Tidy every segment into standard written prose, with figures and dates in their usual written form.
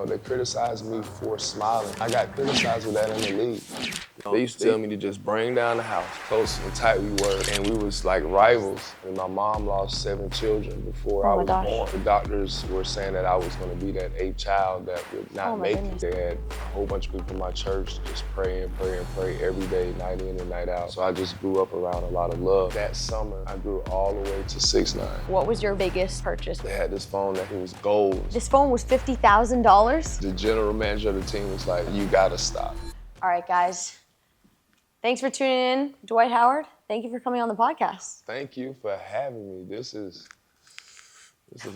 They criticized me for smiling. I got criticized with that in the league. They used to tell me to just bring down the house, close and tight we were, and we was like rivals. And my mom lost 7 children before I was born. The doctors were saying that I was going to be that 8th child that would not make it. They had a whole bunch of people in my church just pray every day, night in and night out. So I just grew up around a lot of love. That summer, I grew all the way to 6'9". What was your biggest purchase? They had this phone that it was gold. This phone was $50,000? The general manager of the team was like, you gotta stop. All right, guys. Thanks for tuning in. Dwight Howard, thank you for coming on the podcast. Thank you for having me. This is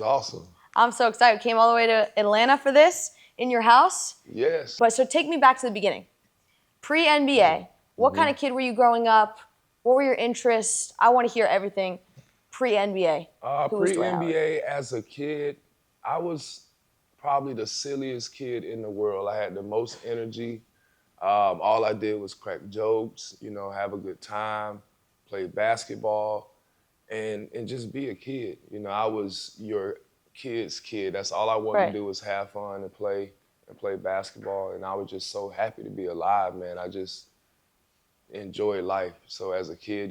awesome. I'm so excited. Came all the way to Atlanta for this, in your house. Yes. But so take me back to the beginning. Pre-NBA, what kind of kid were you growing up? What were your interests? I want to hear everything pre-NBA. Pre-NBA, as a kid, I was probably the silliest kid in the world. I had the most energy. All I did was crack jokes, have a good time, play basketball, and just be a kid. I was your kid's kid. That's all I wanted to do was have fun and play basketball. And I was just so happy to be alive, man. I just enjoyed life. So as a kid,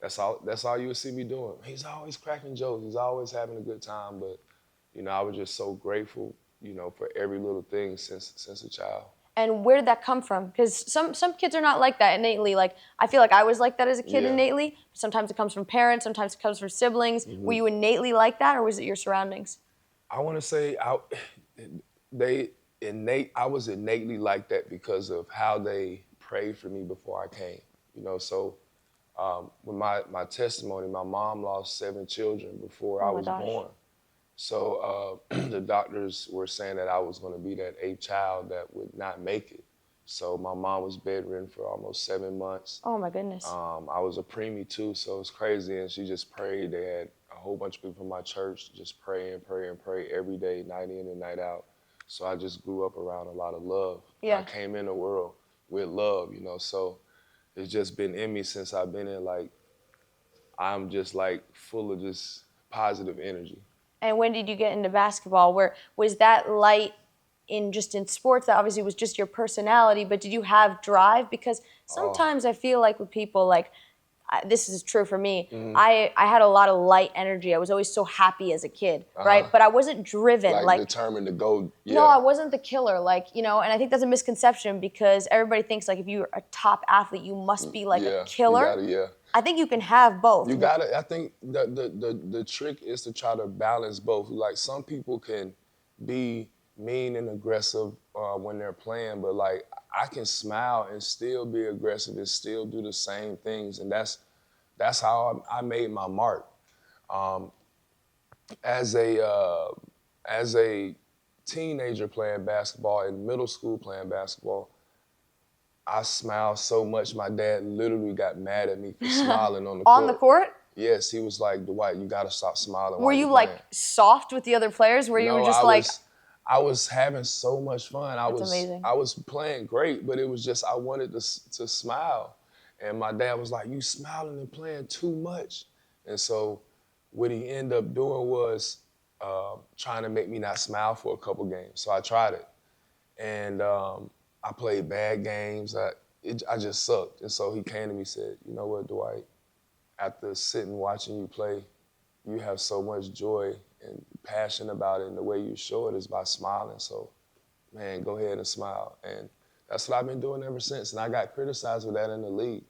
that's all you would see me doing. He's always cracking jokes. He's always having a good time. But, I was just so grateful, for every little thing since a child. And where did that come from? Because some kids are not like that innately. Like, I feel like I was like that as a kid innately. Sometimes it comes from parents, sometimes it comes from siblings. Were you innately like that, or was it your surroundings? I want to say I was innately like that because of how they prayed for me before I came. So with my testimony, my mom lost 7 children before I was born. So the doctors were saying that I was going to be that 8th child that would not make it. So my mom was bedridden for almost 7 months. Oh my goodness. I was a preemie too, so it's crazy. And she just prayed. They had a whole bunch of people from my church just pray every day, night in and night out. So I just grew up around a lot of love. Yeah. I came in the world with love, so it's just been in me since I've been in. Like, I'm just like full of just positive energy. And when did you get into basketball? Was that light in sports? That obviously was just your personality, but did you have drive? Because sometimes I feel like with people, this is true for me, I had a lot of light energy. I was always so happy as a kid, right? But I wasn't driven. Like determined to go, No, I wasn't the killer, and I think that's a misconception because everybody thinks if you're a top athlete, you must be a killer. You gotta, I think you can have both. You gotta, I think the trick is to try to balance both. Like, some people can be mean and aggressive when they're playing, but I can smile and still be aggressive and still do the same things. And that's how I made my mark. As a teenager playing basketball, in middle school playing basketball, I smiled so much, my dad literally got mad at me for smiling on the court. On the court? Yes, he was like, Dwight, you gotta stop smiling. Were you soft with the other players? Were you just I was having so much fun. That's amazing. I was playing great, but it was just, I wanted to smile. And my dad was like, you smiling and playing too much. And so what he ended up doing was trying to make me not smile for a couple games. So I tried it. And I played bad games. I just sucked. And so he came to me and said, you know what, Dwight, after sitting watching you play, you have so much joy and passion about it, and the way you show it is by smiling. So, man, go ahead and smile. And that's what I've been doing ever since. And I got criticized with that in the league.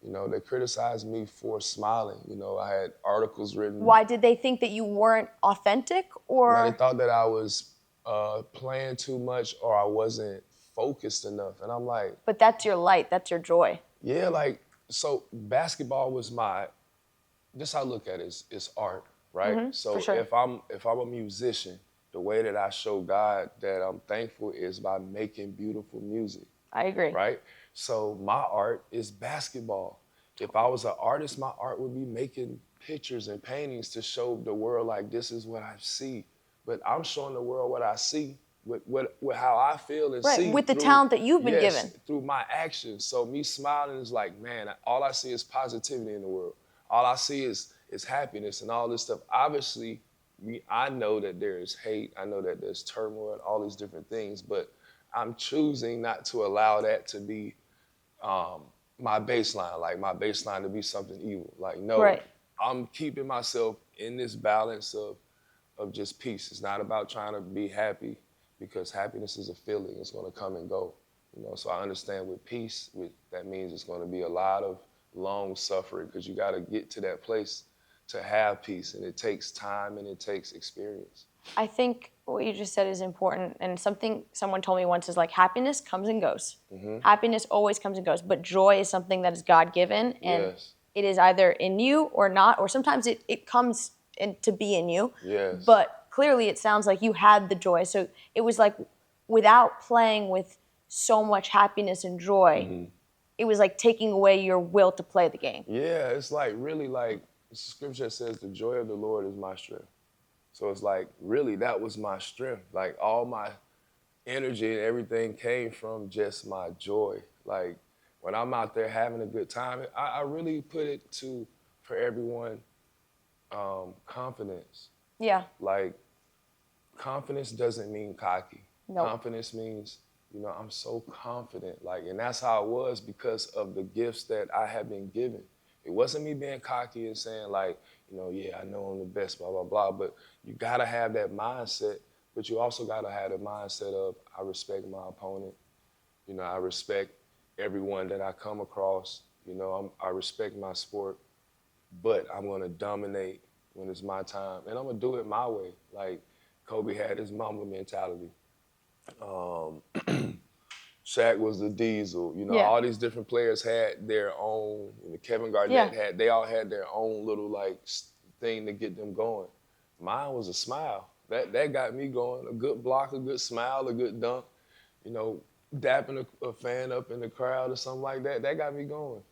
They criticized me for smiling. I had articles written. Why did they think that you weren't authentic, or? They thought that I was playing too much or I wasn't focused enough. And I'm like. But that's your light. That's your joy. Yeah, so basketball was just how I look at it is art, right? Mm-hmm, so sure. if I'm a musician, the way that I show God that I'm thankful is by making beautiful music. I agree. Right? So my art is basketball. If I was an artist, my art would be making pictures and paintings to show the world this is what I see. But I'm showing the world what I see with how I feel and see. With the talent that you've been given. Through my actions. So me smiling is man, all I see is positivity in the world. All I see is happiness and all this stuff. Obviously, I know that there is hate. I know that there's turmoil, all these different things, but I'm choosing not to allow that to be my baseline, like my baseline to be something evil. Like, no, Right. I'm keeping myself in this balance of just peace. It's not about trying to be happy, because happiness is a feeling. It's going to come and go. So I understand with peace, that means it's going to be a lot of long suffering, because you got to get to that place to have peace, and it takes time and it takes experience. I think what you just said is important, and something someone told me once is like happiness comes and goes. Happiness always comes and goes, but joy is something that is God-given, and Yes. it is either in you or not, or sometimes it comes to be in you. Yes. But clearly it sounds like you had the joy. So it was like without playing with so much happiness and joy, it was like taking away your will to play the game. Yeah, it's like really like scripture says, the joy of the Lord is my strength. So it's like, really, that was my strength. Like, all my energy and everything came from just my joy. Like, when I'm out there having a good time, I really put it for everyone, confidence. Yeah. Like, confidence doesn't mean cocky. Nope. Confidence means, I'm so confident. Like, and that's how it was because of the gifts that I have been given. It wasn't me being cocky and saying like, yeah, I know I'm the best, blah, blah, blah. But you gotta have that mindset, but you also gotta have the mindset of, I respect my opponent. I respect everyone that I come across. I respect my sport, but I'm gonna dominate when it's my time. And I'm gonna do it my way. Like Kobe had his Mamba mentality. Shaq was the Diesel. Yeah. All these different players had their own. Kevin Garnett they all had their own little like thing to get them going. Mine was a smile. That got me going. A good block, a good smile, a good dunk. Dapping a fan up in the crowd or something like that. That got me going.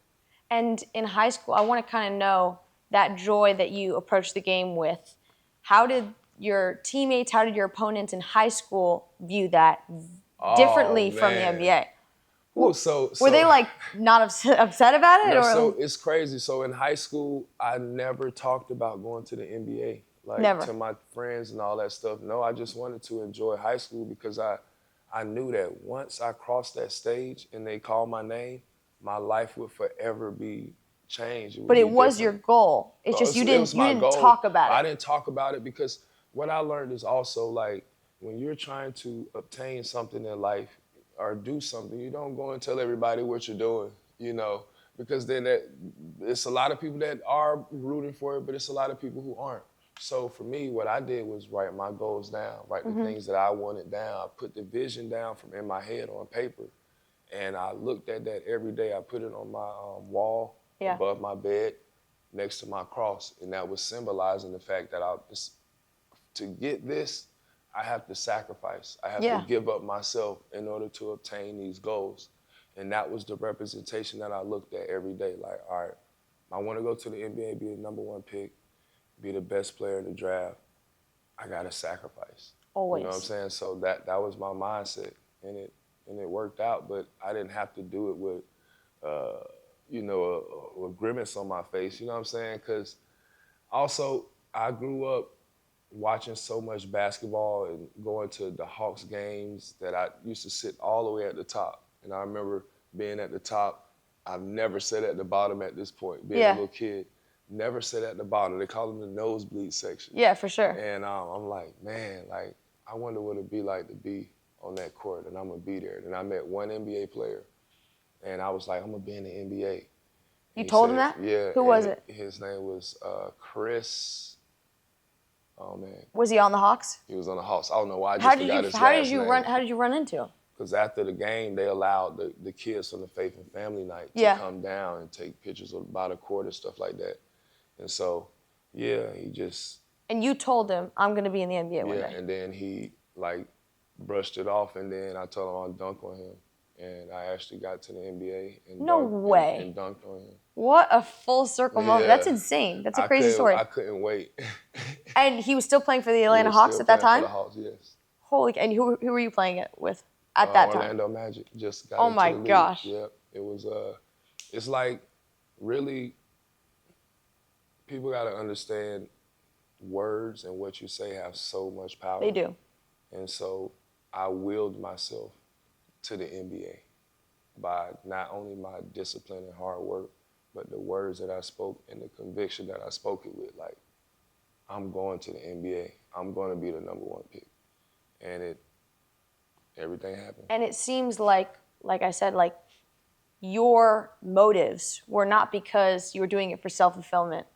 And in high school, I want to kind of know that joy that you approached the game with. How did your teammates, how did your opponents in high school view that differently from the NBA? Ooh, so Were they like not upset about it? No, or so it's crazy. So in high school, I never talked about going to the NBA. Like Never. to my friends and all that stuff. No, I just wanted to enjoy high school because I knew that once I crossed that stage and they called my name, my life would forever be changed. But it was your goal. It's just you didn't talk about it. I didn't talk about it because what I learned is also like when you're trying to obtain something in life or do something, you don't go and tell everybody what you're doing, because then it's a lot of people that are rooting for it, but it's a lot of people who aren't. So for me, what I did was write my goals down, write the things that I wanted down. I put the vision down from in my head on paper, and I looked at that every day. I put it on my wall above my bed next to my cross, and that was symbolizing the fact that to get this, I have to sacrifice. I have to give up myself in order to obtain these goals. And that was the representation that I looked at every day. Like, all right, I want to go to the NBA, be the #1 pick, be the best player in the draft. I got to sacrifice. Always. You know what I'm saying? So that was my mindset, and it worked out. But I didn't have to do it with, a grimace on my face. You know what I'm saying? Because also I grew up watching so much basketball and going to the Hawks games that I used to sit all the way at the top. And I remember being at the top. I've never sat at the bottom at this point, being a little kid. Never sat at the bottom. They call them the nosebleed section. Yeah, for sure. And I'm like, man, like, I wonder what it'd be like to be on that court, and I'm gonna be there. And I met one NBA player, and I was like, I'm gonna be in the NBA. You told him that? Yeah. Who was it? His name was Chris. Oh man. Was he on the Hawks? He was on the Hawks. I don't know why. I just forgot his last name. How did you run into him? Because after the game, they allowed the kids from the Faith and Family Night to come down and take pictures by the court and stuff like that. And so, he just. And you told him, I'm going to be in the NBA one day. Yeah, and then he, like, brushed it off, and then I told him I'd dunk on him. And I actually got to the NBA and dunked on him. What a full circle moment. That's insane. That's a crazy story. I couldn't wait. And he was still playing for the Atlanta Hawks at that time? For the Hawks, yes. Holy, and who were you playing it with at that time? Orlando Magic. Just got oh into my the league. Gosh. Yep. It was, it's like, really, people got to understand words and what you say have so much power. They do. And so I willed myself to the NBA by not only my discipline and hard work, but the words that I spoke and the conviction that I spoke it with. Like, I'm going to the NBA. I'm going to be the #1 pick. And everything happened. And it seems like I said, like your motives were not because you were doing it for self-fulfillment.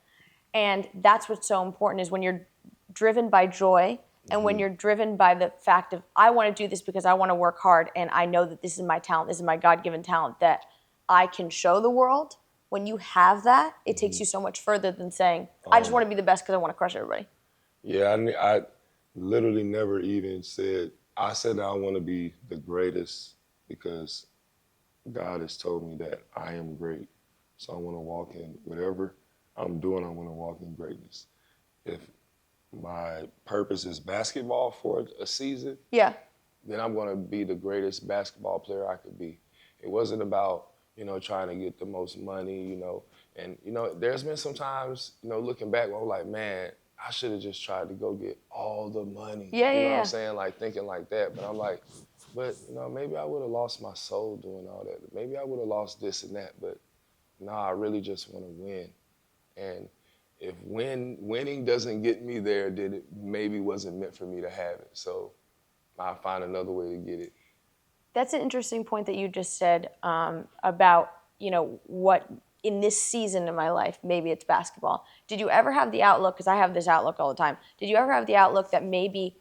And that's what's so important is when you're driven by joy and when you're driven by the fact of, I want to do this because I want to work hard and I know that this is my talent, this is my God-given talent that I can show the world. When you have that, it takes you so much further than saying, I just want to be the best because I want to crush everybody. Yeah, I literally never even said, I said that I want to be the greatest because God has told me that I am great. So I want to walk in whatever I'm doing, I want to walk in greatness. If my purpose is basketball for a season, Yeah. then I'm going to be the greatest basketball player I could be. It wasn't about, trying to get the most money, And, there's been some times, looking back, where I'm like, man, I should have just tried to go get all the money. Yeah, you know yeah, what I'm saying? Like, thinking like that. But I'm like, maybe I would have lost my soul doing all that. Maybe I would have lost this and that. But, no, I really just want to win. And if winning doesn't get me there, then it maybe wasn't meant for me to have it. So I'll find another way to get it. That's an interesting point that you just said about, what in this season of my life, maybe it's basketball. Did you ever have the outlook, because I have this outlook all the time, did you ever have the outlook that maybe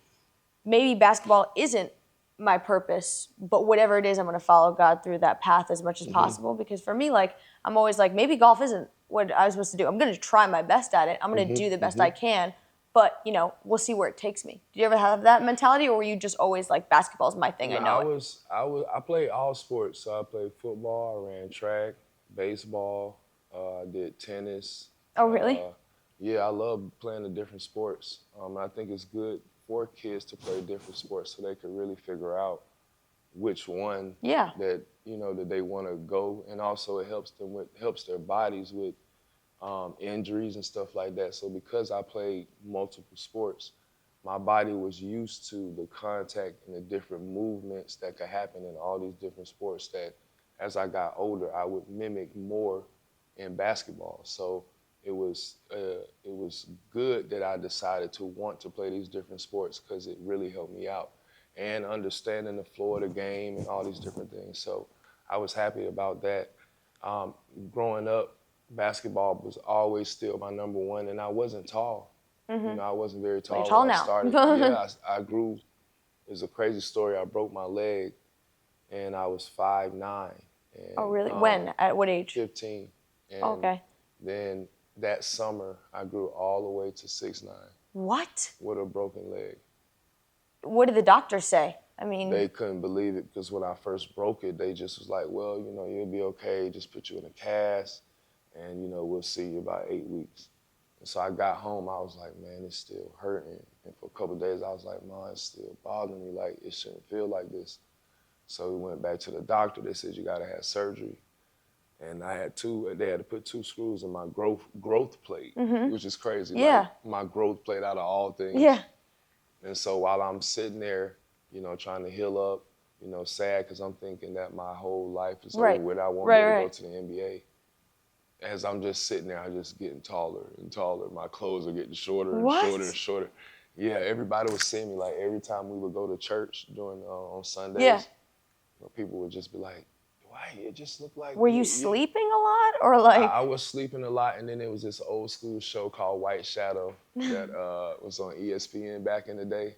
basketball isn't my purpose, but whatever it is, I'm going to follow God through that path as much as possible? Because for me, I'm always like, maybe golf isn't what I was supposed to do. I'm going to try my best at it. I'm going to do the best I can. But, we'll see where it takes me. Did you ever have that mentality, or were you just always like, basketball's my thing, I know it? I played all sports. So I played football, I ran track, baseball, I did tennis. Oh, really? Yeah, I love playing the different sports. I think it's good for kids to play different sports so they can really figure out which one that, that they want to go. And also it helps their bodies with injuries and stuff like that. So because I played multiple sports, my body was used to the contact and the different movements that could happen in all these different sports that as I got older, I would mimic more in basketball. So it was good that I decided to want to play these different sports because it really helped me out and understanding the flow of the game and all these different things. So I was happy about that. Growing up, basketball was always still my #1, and I wasn't tall. I wasn't very tall. You're tall when I now. started. Yeah, I grew. It's a crazy story. I broke my leg, and I was 5'9". And, Oh, really? When? At what age? 15. And Okay. then that summer, I grew all the way to 6'9". What? With a broken leg. What did the doctors say? I mean, they couldn't believe it because when I first broke it, they just was like, well, you'll be okay. Just put you in a cast, and, we'll see you about 8 weeks. And so I got home. I was like, man, it's still hurting. And for a couple of days, I was like, Mom, it's still bothering me. Like, it shouldn't feel like this. So we went back to the doctor. They said, you got to have surgery. And they had to put 2 screws in my growth plate, which is crazy. Yeah. Like, my growth plate out of all things. Yeah. And so while I'm sitting there, trying to heal up, sad because I'm thinking that my whole life is over with. I won't be able to go to the NBA. As I'm just sitting there, I'm just getting taller and taller. My clothes are getting shorter and shorter and shorter. Yeah, everybody was seeing me. Like, every time we would go to church on Sundays, people would just be like, Dwight, it just looked like... Were you sleeping a lot, or like... I was sleeping a lot, and then there was this old school show called White Shadow that was on ESPN back in the day.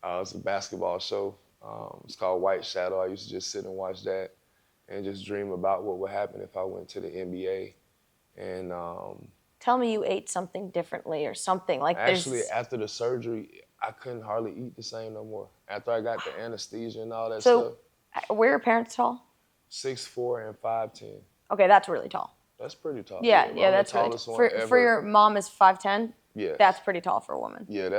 It was a basketball show. It's called White Shadow. I used to just sit and watch that and just dream about what would happen if I went to the NBA. And tell me you ate something differently or something like this. Actually, after the surgery, I couldn't hardly eat the same no more. After I got the anesthesia and all that stuff. So, were your parents tall? 6'4" and 5'10". Okay, that's really tall. That's pretty tall. Yeah, that's really tall. For your mom is 5'10"? Yeah. That's pretty tall for a woman. Yeah,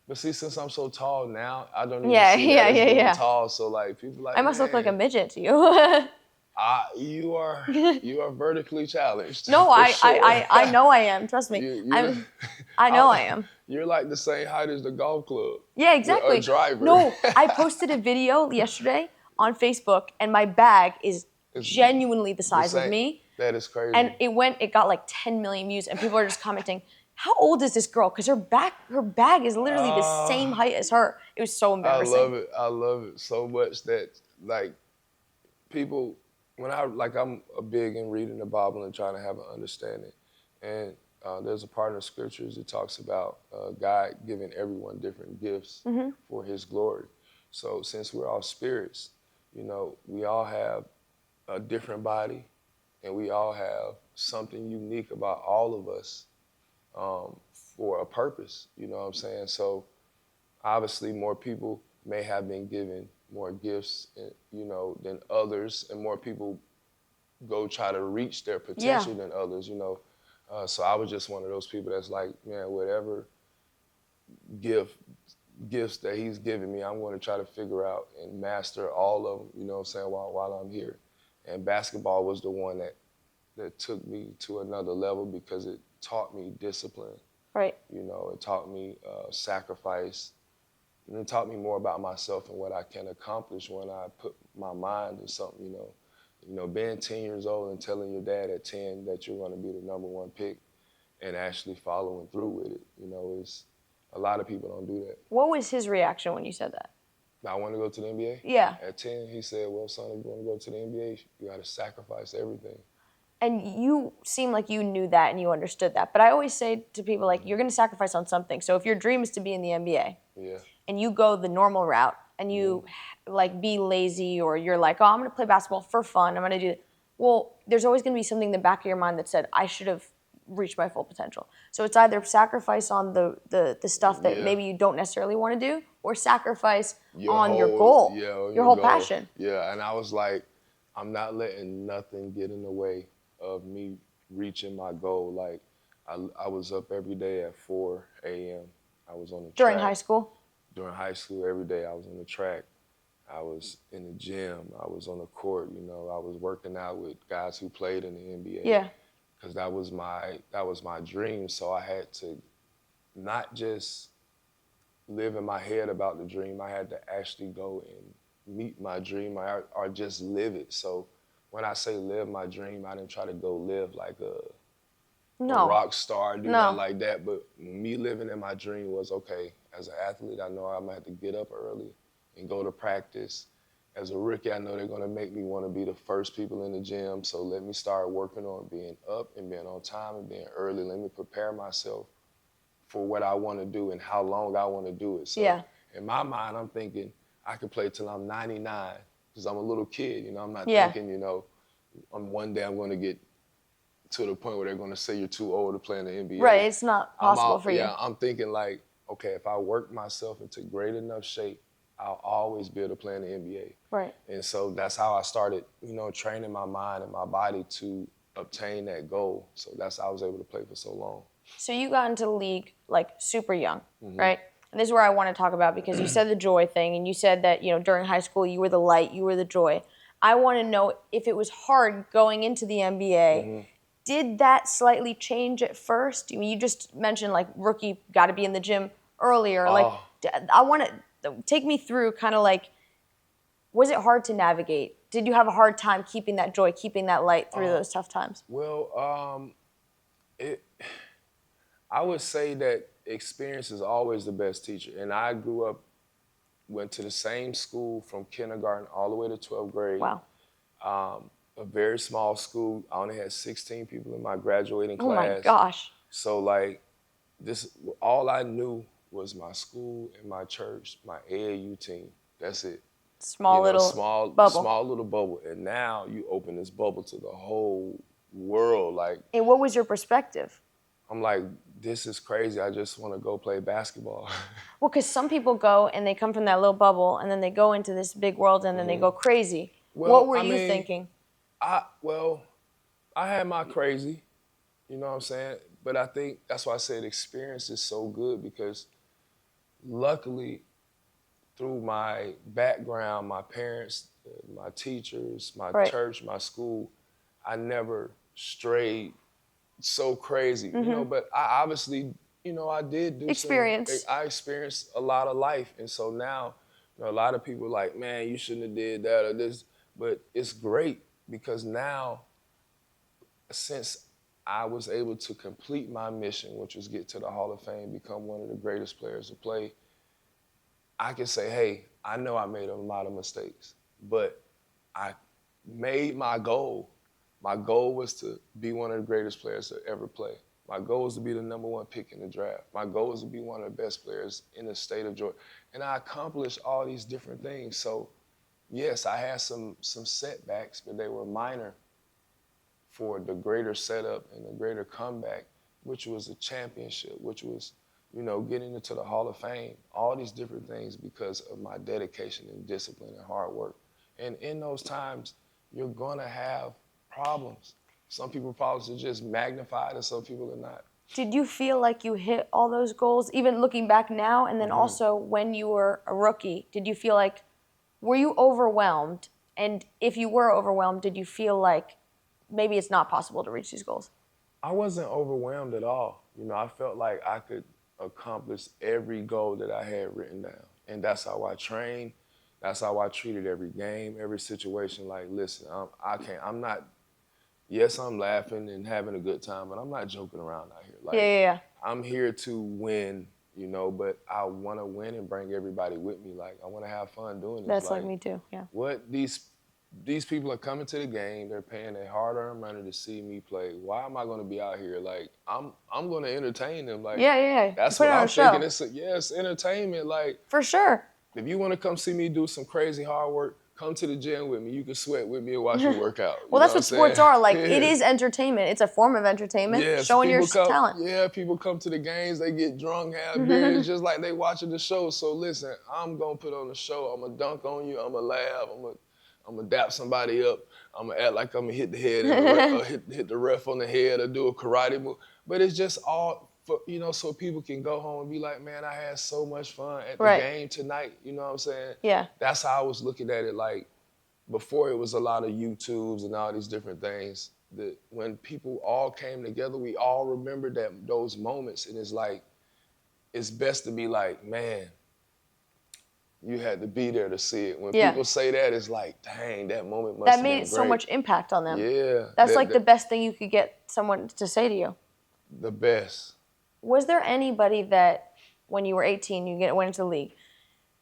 But see, since I'm so tall now, I don't even see that as being tall. So like people like, I must look like a midget to you. You are vertically challenged. No, for I, sure. I know I am. Trust me. you, I know I am. You're like the same height as the golf club. Yeah, A exactly. driver. No, I posted a video yesterday on Facebook, and my bag is It's genuinely the size of same. me. That is crazy. And it got like 10 million views, and people are just commenting, "How old is this girl?" Because her bag is literally the same height as her. It was so embarrassing. I love it. I love it so much that like people when I'm a big in reading the Bible and trying to have an understanding, and there's a part in the scriptures that talks about God giving everyone different gifts for His glory. So since we're all spirits, we all have a different body, and we all have something unique about all of us for a purpose. You know what I'm saying? So obviously, more people may have been given more gifts, than others, and more people go try to reach their potential than others. So I was just one of those people that's like, man, whatever gifts that He's given me, I'm going to try to figure out and master all of them. You know what I'm saying? While I'm here, and basketball was the one that took me to another level because it taught me discipline. Right. It taught me sacrifice. And it taught me more about myself and what I can accomplish when I put my mind to something, being 10 years old and telling your dad at 10 that you're going to be the number one pick and actually following through with it. It's a lot of people don't do that. What was his reaction when you said that? I want to go to the NBA? Yeah. At 10, he said, well, son, if you want to go to the NBA, you got to sacrifice everything. And you seem like you knew that and you understood that. But I always say to people, like, you're going to sacrifice on something. So if your dream is to be in the NBA, and you go the normal route, and you like be lazy, or you're like, oh, I'm going to play basketball for fun, I'm going to do it. Well, there's always going to be something in the back of your mind that said, I should have reached my full potential. So it's either sacrifice on the stuff that maybe you don't necessarily want to do, or sacrifice on your goal, your whole passion. Yeah, and I was like, I'm not letting nothing get in the way of me reaching my goal. Like, I was up every day at 4 a.m. I was on the track. During high school? During high school, every day I was on the track. I was in the gym. I was on the court. I was working out with guys who played in the NBA. Yeah. Because that was my dream. So I had to not just live in my head about the dream. I had to actually go and meet my dream, or just live it. So when I say live my dream, I didn't try to go live like a rock star, nothing like that. But me living in my dream was, okay, as an athlete, I know I'm going to have to get up early and go to practice. As a rookie, I know they're going to make me want to be the first people in the gym. So let me start working on being up and being on time and being early. Let me prepare myself for what I want to do and how long I want to do it. So in my mind, I'm thinking I could play till I'm 99 because I'm a little kid. I'm not thinking, one day I'm going to get to the point where they're going to say you're too old to play in the NBA. Right, it's not possible for you. Yeah, I'm thinking like, okay, if I work myself into great enough shape, I'll always be able to play in the NBA. Right. And so that's how I started, training my mind and my body to obtain that goal. So that's how I was able to play for so long. So you got into the league like super young, right? And this is where I want to talk about, because you said the joy thing, and you said that, during high school you were the light, you were the joy. I want to know if it was hard going into the NBA. Did that slightly change at first? I mean, you just mentioned like rookie, got to be in the gym earlier. Like, I want to take me through kind of like, was it hard to navigate? Did you have a hard time keeping that joy, keeping that light through those tough times? Well, I would say that experience is always the best teacher. And I went to the same school from kindergarten all the way to 12th grade. Wow. A very small school. I only had 16 people in my graduating class. Oh my gosh. So like all I knew was my school and my church, my AAU team. That's it. Small little bubble. Small little bubble. And now you open this bubble to the whole world. Like. And what was your perspective? I'm like, this is crazy. I just want to go play basketball. Well, because some people go and they come from that little bubble and then they go into this big world and then they go crazy. Well, what were you thinking? I had my crazy, you know what I'm saying? But I think that's why I said experience is so good, because luckily through my background, my parents, my teachers, my Right. church, my school, I never strayed so crazy, you know, but I obviously, you know, I did do Experience. I experienced a lot of life. And so now, you know, a lot of people are like, man, you shouldn't have did that or this, but it's great because now, since I was able to complete my mission, which was get to the Hall of Fame, become one of the greatest players to play, I can say, hey, I know I made a lot of mistakes, but I made my goal. My goal was to be one of the greatest players to ever play. My goal was to be the #1 pick in the draft. My goal was to be one of the best players in the state of Georgia. And I accomplished all these different things. So yes, I had some setbacks, but they were minor for the greater setup and the greater comeback, which was a championship, which was, you know, getting into the Hall of Fame, all these different things because of my dedication and discipline and hard work. And in those times, you're gonna have problems. Some people's problems are just magnified and some people are not. Did you feel like you hit all those goals, even looking back now, and then also when you were a rookie? Did you feel like, were you overwhelmed? And if you were overwhelmed, did you feel like maybe it's not possible to reach these goals? I wasn't overwhelmed at all. You know, I felt like I could accomplish every goal that I had written down. And that's how I trained. That's how I treated every game, every situation. Like, listen, I'm not, yes, I'm laughing and having a good time, but I'm not joking around out here. Like, Yeah. I'm here to win, you know, but I want to win and bring everybody with me. Like, I want to have fun doing this. That's like me too, yeah. What these people are coming to the game, they're paying their hard-earned money to see me play. Why am I going to be out here? Like, I'm going to entertain them. Like, Yeah. that's Put what it on I'm a show. thinking. It's entertainment. Like, For sure. if you want to come see me do some crazy hard work, come to the gym with me. You can sweat with me and watch me work out. Well, that's what sports are. Like, Yeah. it is entertainment. It's a form of entertainment, Yes, showing your people come, talent. Yeah, people come to the games, they get drunk, have beer. It's just like they watching the show. So listen, I'm going to put on the show. I'm going to dunk on you. I'm going to laugh. I'm gonna dap somebody up. I'm gonna act like I'm gonna hit the head and or hit the ref on the head or do a karate move. But it's just all for, you know, so people can go home and be like, man, I had so much fun at the game tonight. You know what I'm saying? Yeah. That's how I was looking at it. Like, before it was a lot of YouTubes and all these different things. That when people all came together, we all remembered those moments. And it's like, it's best to be like, man, you had to be there to see it. When people say that, it's like, dang, that moment must have been great. That made so much impact on them. Yeah. That's like the best thing you could get someone to say to you. The best. Was there anybody that, when you were 18, went into the league,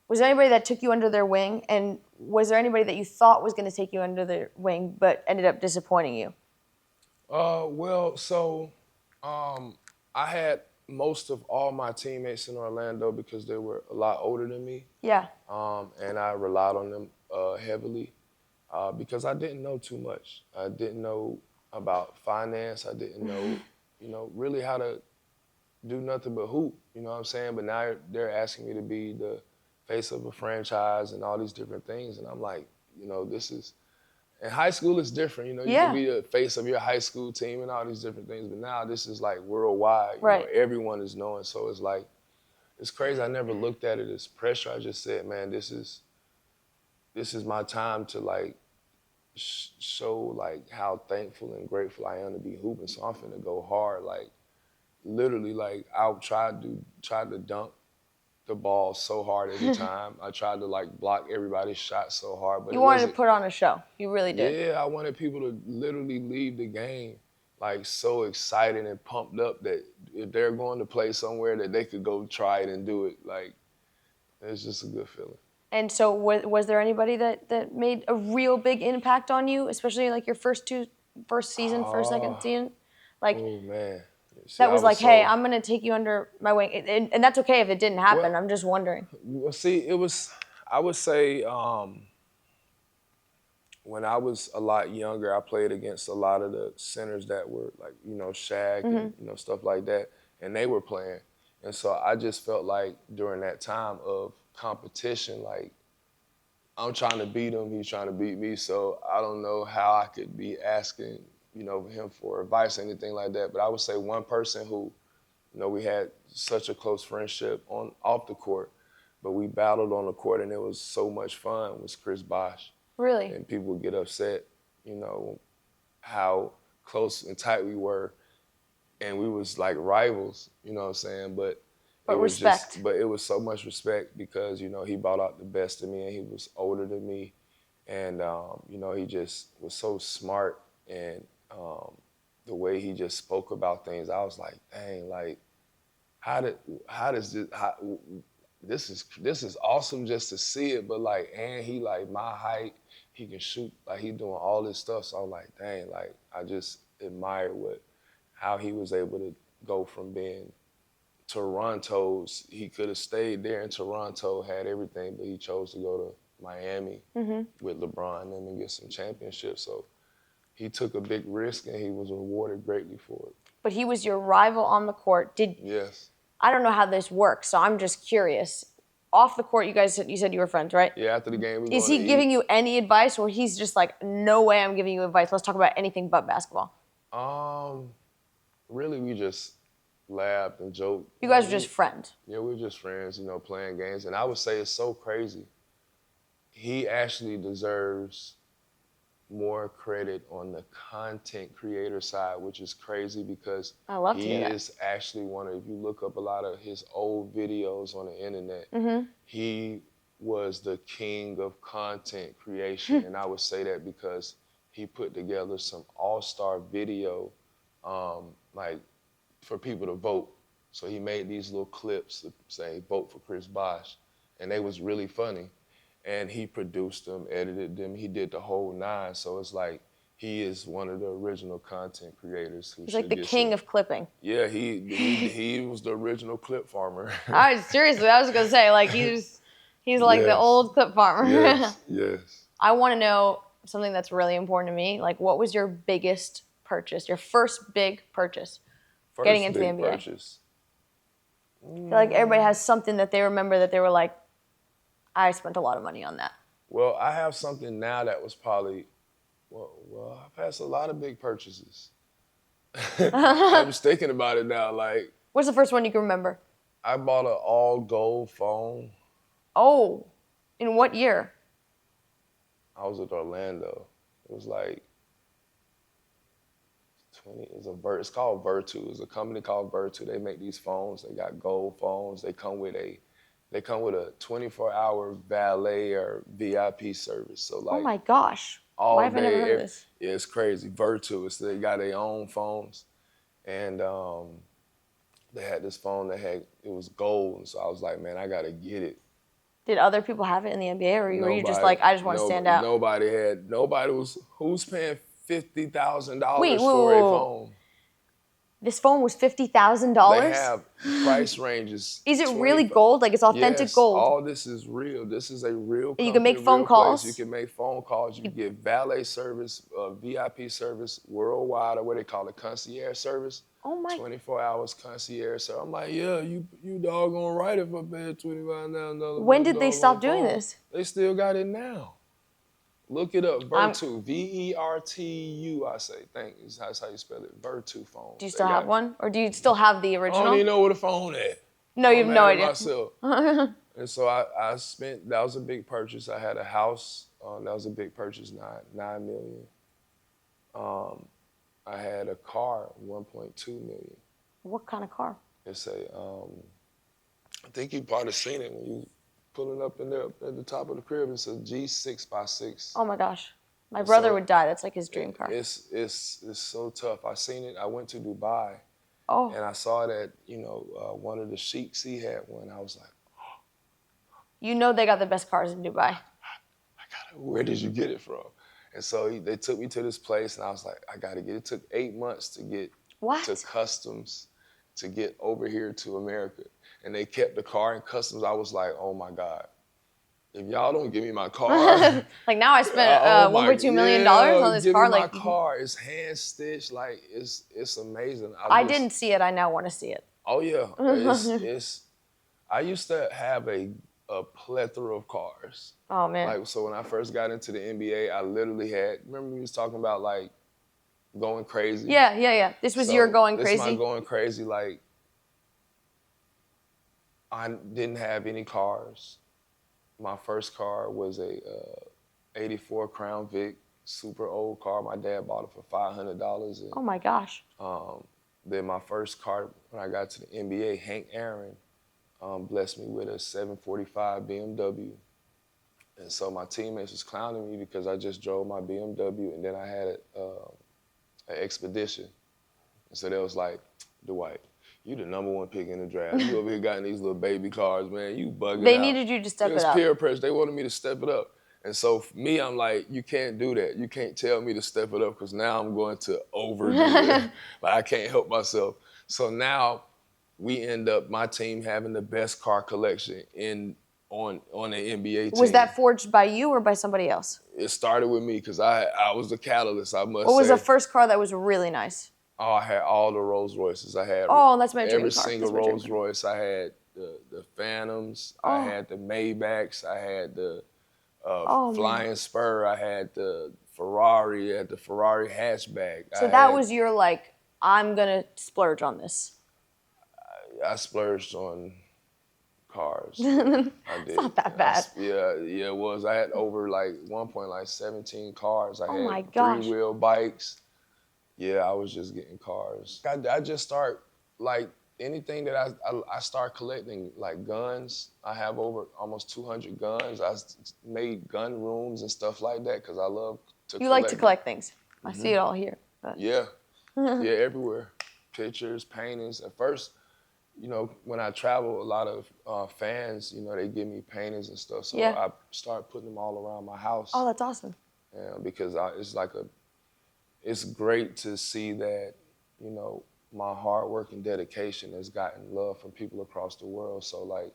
was there anybody that took you under their wing? And was there anybody that you thought was going to take you under their wing but ended up disappointing you? I had most of all my teammates in Orlando because they were a lot older than me. Yeah. And I relied on them heavily because I didn't know too much. I didn't know about finance. I didn't know, you know, really how to do nothing but hoop. You know what I'm saying? But now they're asking me to be the face of a franchise and all these different things. And I'm like, you know, this is, in high school it's different. You know, you can be the face of your high school team and all these different things. But now this is like worldwide. You know, everyone is knowing. So it's like, it's crazy. I never looked at it as pressure. I just said, man, this is my time to like show like how thankful and grateful I am to be hooping. So I'm finna go hard. Like, literally, like, I tried to dunk the ball so hard every time. I tried to like block everybody's shot so hard. But you wanted to put on a show. You really did. Yeah, I wanted people to literally leave the game like so excited and pumped up that if they're going to play somewhere that they could go try it and do it. Like, it's just a good feeling. And so was there anybody that made a real big impact on you, especially like your first second season? Like, oh man. See, that was like, hey, I'm going to take you under my wing. And that's okay if it didn't happen. I'm just wondering. Well, see, I would say, when I was a lot younger, I played against a lot of the centers that were like, you know, Shaq and, you know, stuff like that. And they were playing. And so I just felt like during that time of competition, like, I'm trying to beat him, he's trying to beat me. So I don't know how I could be asking, you know, him for advice or anything like that. But I would say one person who, you know, we had such a close friendship off the court, but we battled on the court and it was so much fun, was Chris Bosh. Really? And people would get upset, you know, how close and tight we were. And we was like rivals, you know what I'm saying? But it was respect. but it was so much respect because, you know, he brought out the best of me and he was older than me. And, you know, he just was so smart and the way he just spoke about things, I was like, dang, like, this is awesome just to see it, but like, and he like my height, he can shoot, like he doing all this stuff. So I'm like, dang, like I just admire how he was able to go from being Toronto's, he could have stayed there in Toronto, had everything, but he chose to go to Miami with LeBron and then get some championships. So he took a big risk and he was rewarded greatly for it. But he was your rival on the court. Yes. I don't know how this works, so I'm just curious. Off the court, you said you were friends, right? Yeah, after the game, we Is he giving you any advice, or he's just like, no way I'm giving you advice. Let's talk about anything but basketball. Really, we just laughed and joked. You guys are just friends. Yeah, we were just friends, you know, playing games. And I would say it's so crazy. He actually deserves more credit on the content creator side, which is crazy because I love to he hear that. is actually if you look up a lot of his old videos on the internet, he was the king of content creation. And I would say that because he put together some all-star video, like for people to vote. So he made these little clips that say, vote for Chris Bosh. And they was really funny. And he produced them, edited them. He did the whole nine. So it's like he is one of the original content creators. He's like the king of clipping. Yeah, he was the original clip farmer. Seriously, I was gonna say like he's like the old clip farmer. Yes, yes. I want to know something that's really important to me. Like, what was your biggest purchase? Your first big purchase? Getting into the NBA. Purchase. I feel like everybody has something that they remember that they were like, I spent a lot of money on that. Well, I have something now that was probably, well, I've had a lot of big purchases. I'm just thinking about it now. Like, what's the first one you can remember? I bought an all gold phone. Oh, in what year? I was with Orlando. It was like 20. It's called Virtu. It's a company called Virtu. They make these phones. They got gold phones. They come with a 24-hour valet or VIP service. So like, oh my gosh, why have I never heard of this? Yeah, it's crazy. Virtu. They got their own phones, and they had this phone it was gold. And so I was like, man, I gotta get it. Did other people have it in the NBA, or were you just like, I just want to stand out? Who's paying $50,000 for a phone? This phone was $50,000? They have price ranges. Is it really gold? Like it's authentic gold? All this is real. This is a real company. You can make phone calls? You can make phone calls. You can get valet service, VIP service worldwide, or what they call it, concierge service. Oh my. 24 hours concierge. So I'm like, yeah, you doggone right if I pay $25,000. When did they stop doing this? They still got it now. Look it up, Vertu, Vertu, I say. That's how you spell it, Vertu phone. Do you still have one? Or do you still have the original? I don't even know where the phone at. No, you have no idea. Myself. And so I spent, that was a big purchase. I had a house, that was a big purchase, $9 million. I had a car, $1.2 million. What kind of car? It's I think you probably seen it when you pulling up in there at the top of the crib. It's a G6x6. Oh my gosh. My brother would die. That's like his dream car. It's so tough. I seen it. I went to Dubai. Oh. And I saw that, one of the sheiks, he had one. I was like, oh. You know they got the best cars in Dubai. Where did you get it from? And so they took me to this place, and I was like, I got to get it. It took 8 months to get to customs to get over here to America. And they kept the car in customs. I was like, oh my God. If y'all don't give me my car. Like now I spent $1.2 million on this car. Give me my car. It's hand stitched. Like it's amazing. I didn't see it. I now want to see it. Oh yeah. I used to have a plethora of cars. Oh man. Like so when I first got into the NBA, I literally had, remember we was talking about like going crazy? Yeah. This was your going crazy? This is my going crazy. Like I didn't have any cars. My first car was a '84 Crown Vic, super old car. My dad bought it for $500. Oh my gosh. Then my first car when I got to the NBA, Hank Aaron blessed me with a 745 BMW. And so my teammates was clowning me because I just drove my BMW and then I had an Expedition. And so they was like, Dwight, you the #1 pick in the draft. You over here got in these little baby cars, man. You bugging They out. needed you to step It it was up. peer pressure. They wanted me to step it up. And so for me, I'm like, you can't do that. You can't tell me to step it up because now I'm going to overdo it. Like I can't help myself. So now we end up, my team having the best car collection on the NBA team. Was that forged by you or by somebody else? It started with me because I was the catalyst, I must say. What was the first car that was really nice? Oh, I had all the Rolls Royces. I had That's my dream every car. single Rolls Royce. I had the Phantoms. I had the Maybachs. I had the Flying Spur. I had the Ferrari. I had the Ferrari hatchback. So that was your like, I'm gonna splurge on this. I splurged on cars. I did. It's not that bad. Yeah, it was. I had over like 17 cars. I had my gosh. 3-wheel bikes. Yeah, I was just getting cars. I just start like anything that I start collecting, like guns. I have over almost 200 guns. I made gun rooms and stuff like that because I love to collect. You like to collect things. I see it all here. But. Yeah, yeah, everywhere. Pictures, paintings. At first, you know, when I travel, a lot of fans, you know, they give me paintings and stuff. So I start putting them all around my house. Oh, that's awesome. Yeah, because it's great to see that, you know, my hard work and dedication has gotten love from people across the world. So like,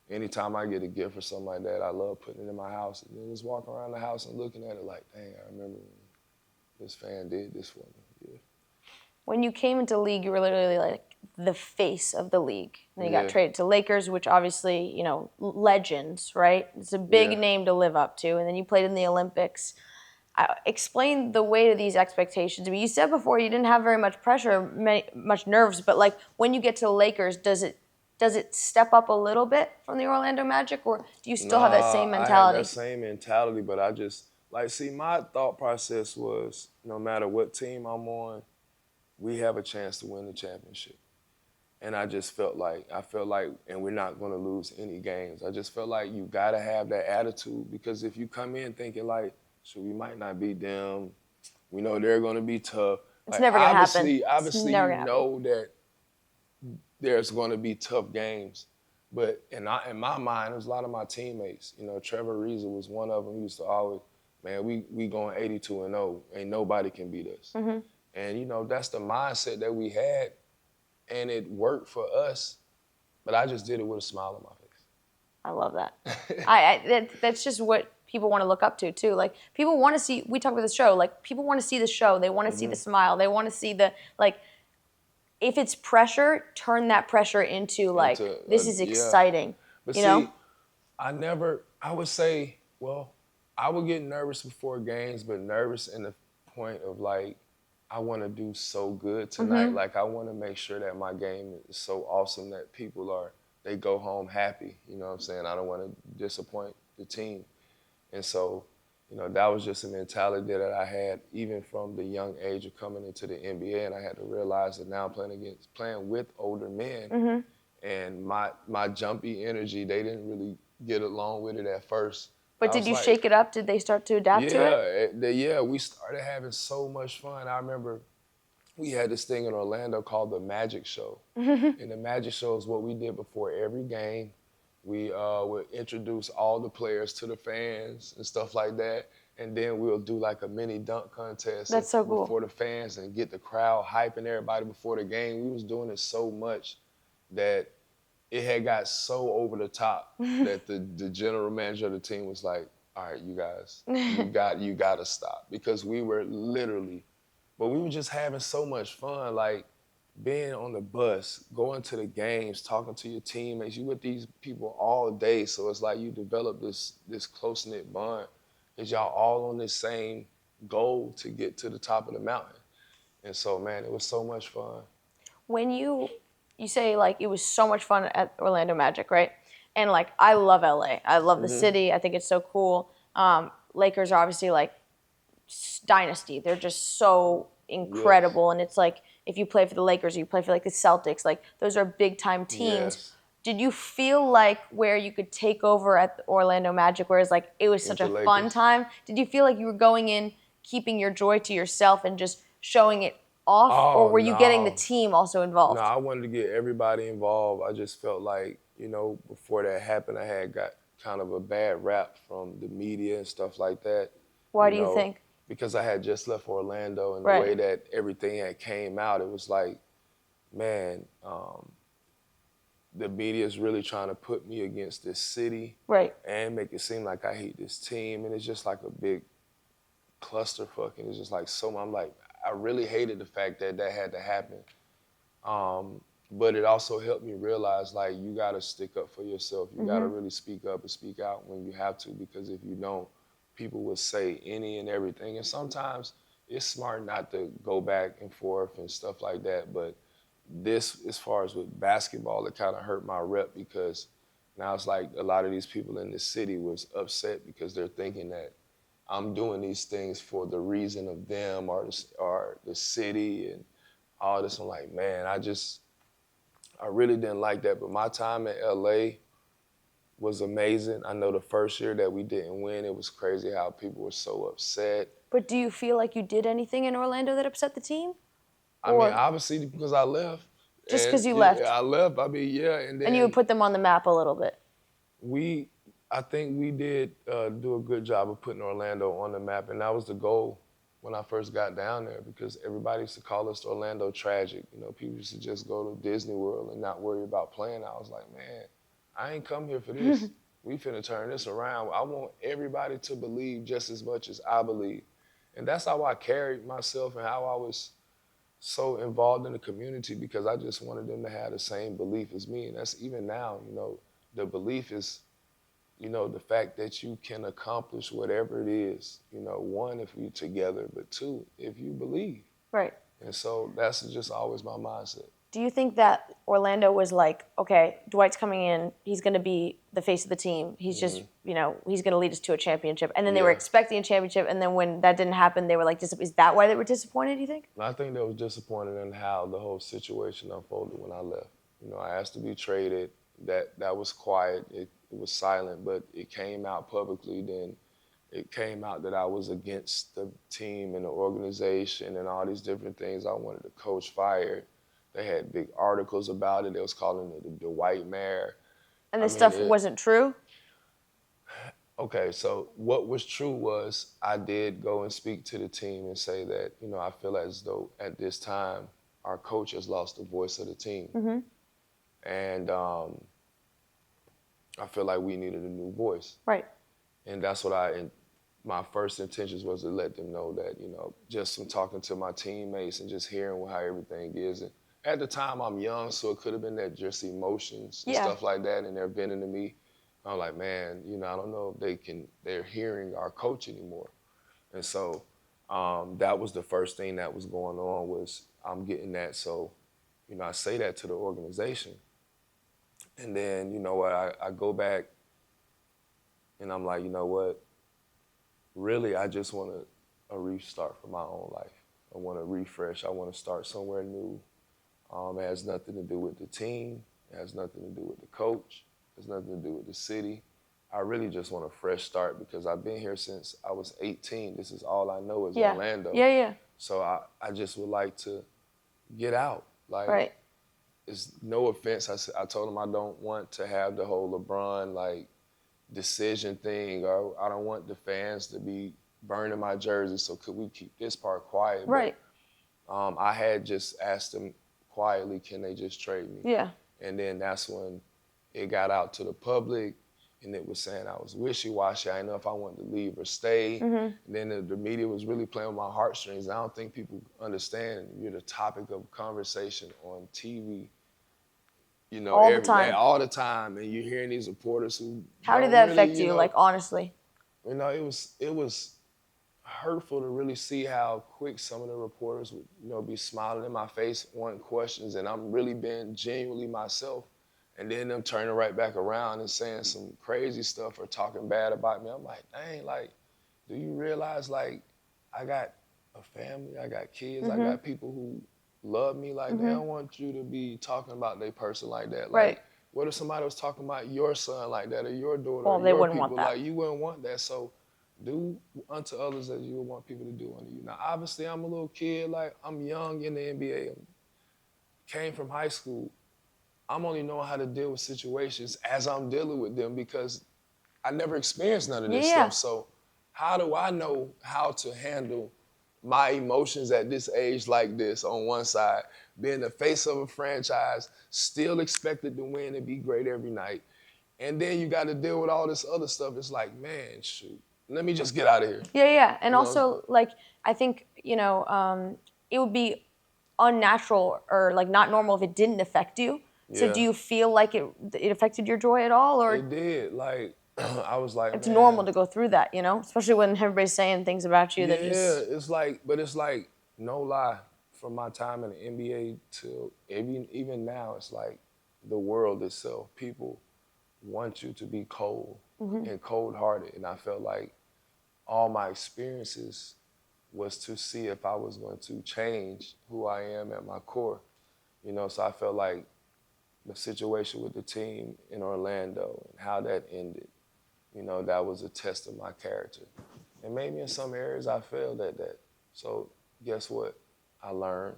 anytime I get a gift or something like that, I love putting it in my house and then just walking around the house and looking at it like, dang, I remember when this fan did this for me. Yeah. When you came into the league, you were literally like the face of the league. And you got traded to Lakers, which obviously, you know, legends, right? It's a big name to live up to. And then you played in the Olympics. Explain the weight of these expectations. I mean, you said before you didn't have very much pressure, much nerves, but like when you get to the Lakers, does it step up a little bit from the Orlando Magic, or do you still have that same mentality? I had that same mentality, but I just, like, see, my thought process was no matter what team I'm on, we have a chance to win the championship. And I felt like, and we're not going to lose any games. I just felt like you got to have that attitude because if you come in thinking like, so we might not beat them, we know they're going to be tough. It's never going to happen. Obviously, you know that there's going to be tough games. But in my mind, it was a lot of my teammates. You know, Trevor Ariza was one of them. He used to always, man, we going 82-0. Ain't nobody can beat us. Mm-hmm. And, you know, that's the mindset that we had, and it worked for us. But I just did it with a smile on my face. I love that. That's just what people want to look up to, too. Like, people want to see, we talk about the show, like, people want to see the show. They want to see the smile. They want to see the, like, if it's pressure, turn that pressure into, like, this is exciting. But you see, know? I would say, well, I would get nervous before games, but nervous in the point of, like, I want to do so good tonight. Mm-hmm. Like, I want to make sure that my game is so awesome that they go home happy. You know what I'm saying? I don't want to disappoint the team. And so, you know, that was just a mentality that I had even from the young age of coming into the NBA. And I had to realize that now I'm playing with older men. Mm-hmm. And my jumpy energy, they didn't really get along with it at first. But did you shake it up? Did they start to adapt to it? Yeah, we started having so much fun. I remember we had this thing in Orlando called the Magic Show. And the Magic Show is what we did before every game. We would introduce all the players to the fans and stuff like that. And then we'll do like a mini dunk contest. That's so cool. Before the fans and get the crowd hyping everybody before the game. We was doing it so much that it had got so over the top that the general manager of the team was like, all right, you guys, you got to stop. Because we were just having so much fun. Like, being on the bus, going to the games, talking to your teammates, you with these people all day. So it's like you develop this close-knit bond because y'all all on this same goal to get to the top of the mountain. And so, man, it was so much fun. When you say, like, it was so much fun at Orlando Magic, right? And, like, I love LA. I love the city. I think it's so cool. Lakers are obviously like dynasty. They're just so incredible, Yes. and it's like if you play for the Lakers or you play for like the Celtics, like those are big time teams. Yes. Did you feel like where you could take over at the Orlando Magic, whereas like it was With such the a fun Lakers. time? Did you feel like you were going in, keeping your joy to yourself and just showing it off, or Oh were you getting the no. team also No, involved? I wanted to get everybody involved. I just felt like, before that happened, I had got kind of a bad rap from the media and stuff like that, Why you do you know, think? because I had just left Orlando and the Right. way that everything had came out, it was like, man, the media is really trying to put me against this city Right. and make it seem like I hate this team. And it's just like a big clusterfuck. And it's just like I'm like, I really hated the fact that that had to happen. But it also helped me realize, like, you got to stick up for yourself. You got to really speak up and speak out when you have to, because if you don't, people will say any and everything. And sometimes it's smart not to go back and forth and stuff like that. But this, as far as with basketball, it kind of hurt my rep, because now it's like a lot of these people in the city was upset because they're thinking that I'm doing these things for the reason of them or the city and all this. I'm like, man, I really didn't like that. But my time in LA was amazing. I know the first year that we didn't win, it was crazy how people were so upset. But do you feel like you did anything in Orlando that upset the team? I mean, Or obviously because I left. just And because you yeah, left I left. I mean, yeah, and and you would then put them on the map a little bit? we, I think we did do a good job of putting Orlando on the map, and that was the goal when I first got down there, because everybody used to call us Orlando Tragic. People used to just go to Disney World and not worry about playing. I was like, man, I ain't come here for this. We finna turn this around. I want everybody to believe just as much as I believe. And that's how I carried myself and how I was so involved in the community, because I just wanted them to have the same belief as me. And that's even now, the belief is, the fact that you can accomplish whatever it is, one, if you're together, but two, if you believe. Right. And so that's just always my mindset. Do you think that Orlando was like, okay, Dwight's coming in, he's going to be the face of the team. He's just, he's going to lead us to a championship. And then they were Yeah. expecting a championship, and then when that didn't happen, they were like, is that why they were disappointed, do you think? I think they was disappointed in how the whole situation unfolded when I left. I asked to be traded. That was quiet. It was silent, but it came out publicly. Then it came out that I was against the team and the organization and all these different things. I wanted the coach fired. They had big articles about it. They was calling it the Dwight Mare. And this stuff wasn't true? Okay, so what was true was I did go and speak to the team and say that, I feel as though at this time our coach has lost the voice of the team. And I feel like we needed a new voice. Right. And that's what my first intentions was to let them know that, just from talking to my teammates and just hearing how everything is. And at the time, I'm young, so it could have been that just emotions and stuff like that, and they're venting to me. I'm like, man, I don't know if they're hearing our coach anymore. And so that was the first thing that was going on, was I'm getting that. So, I say that to the organization. And then, I go back and I'm like, you know what? Really, I just want a restart for my own life. I want to refresh. I want to start somewhere new. It has nothing to do with the team. It has nothing to do with the coach. It has nothing to do with the city. I really just want a fresh start, because I've been here since I was 18. This is all I know is Orlando. Yeah. So I just would like to get out. Like, Right. It's no offense. I told him I don't want to have the whole LeBron decision thing, or I don't want the fans to be burning my jersey. So could we keep this part quiet? Right. But, I had just asked them quietly, can they just trade me? Yeah. And then that's when it got out to the public, and it was saying I was wishy-washy. I didn't know if I wanted to leave or stay. And then the media was really playing with my heartstrings. I don't think people understand you're the topic of conversation on TV, all the time. All the time. And you're hearing these reporters who How did that affect you, like, honestly? It was hurtful to really see how quick some of the reporters would, be smiling in my face, wanting questions, and I'm really being genuinely myself. And then them turning right back around and saying some crazy stuff or talking bad about me. I'm like, dang, do you realize, like, I got a family, I got kids, I Mm-hmm. got people who love me. Like, they don't want you to be talking about their person like that. Right. Like, what if somebody was talking about your son like that, or your daughter, Well, or they your wouldn't people? want that. Like, you wouldn't want that. So do unto others as you would want people to do unto you. Now, obviously, I'm a little kid. Like, I'm young in the NBA. Came from high school. I'm only knowing how to deal with situations as I'm dealing with them because I never experienced none of this Yeah. stuff. So how do I know how to handle my emotions at this age like this on one side, being the face of a franchise, still expected to win and be great every night. And then you got to deal with all this other stuff. It's like, man, shoot, let me just get out of here. Yeah. And You know? also, like, I think, it would be unnatural or like not normal if it didn't affect you. So Yeah. do you feel like it affected your joy at all, or It did. Like, I was like, it's man, normal to go through that, especially when everybody's saying things about you that yeah, just it's like, no lie, from my time in the NBA till even now, it's like the world itself, people want you to be cold and cold-hearted. And I felt like all my experiences was to see if I was going to change who I am at my core. So I felt like the situation with the team in Orlando and how that ended, that was a test of my character. And maybe in some areas I failed at that. So guess what? I learned.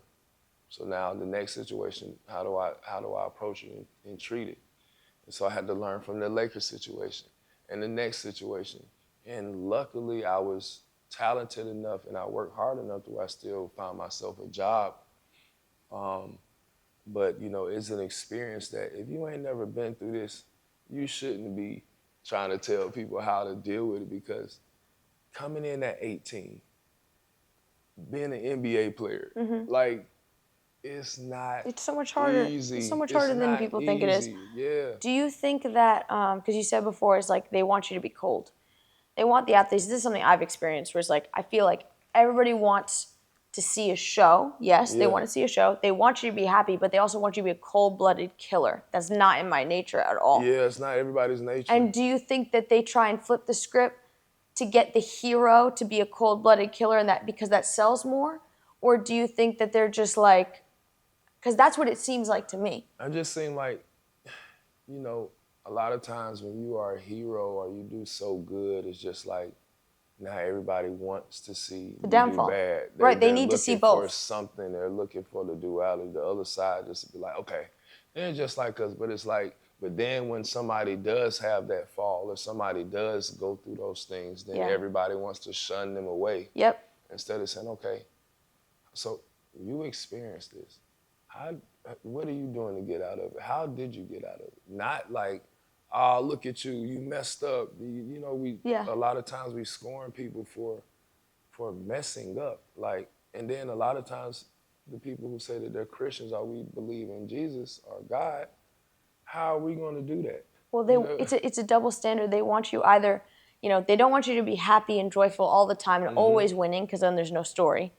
So now the next situation, how do I approach it and treat it? And so I had to learn from the Lakers situation and the next situation. And luckily I was talented enough and I worked hard enough that I still found myself a job. But it's an experience that if you ain't never been through this, you shouldn't be trying to tell people how to deal with it, because coming in at 18, being an NBA player, like, it's not it's so much harder. easy. It's so much It's harder than not people think it is. easy. Yeah. Do you think that because you said before, it's like they want you to be cold. They want the athletes. This is something I've experienced where it's like I feel like everybody wants to see a show. Yes, they Yeah. want to see a show. They want you to be happy, but they also want you to be a cold-blooded killer. That's not in my nature at all. Yeah, it's not everybody's nature. And do you think that they try and flip the script to get the hero to be a cold-blooded killer, and that because that sells more? Or do you think that they're just like, because that's what it seems like to me. I just seem like, a lot of times when you are a hero or you do so good, it's just like, now everybody wants to see The you downfall. do bad. Right, they They're need to see looking for both. something. They're looking for the duality. The other side just to be like, okay, they're just like us, but it's like, but then when somebody does have that fall or somebody does go through those things, then Yeah. everybody wants to shun them away. Yep. Instead of saying, okay, so you experienced this. What are you doing to get out of it? How did you get out of it? Not like, oh, look at you, you messed up. Yeah. A lot of times we scorn people for messing up. Like, and then a lot of times the people who say that they're Christians or we believe in Jesus or God, how are we going to do that? Well, it's a double standard. They want you either, they don't want you to be happy and joyful all the time and always winning, because then there's no story.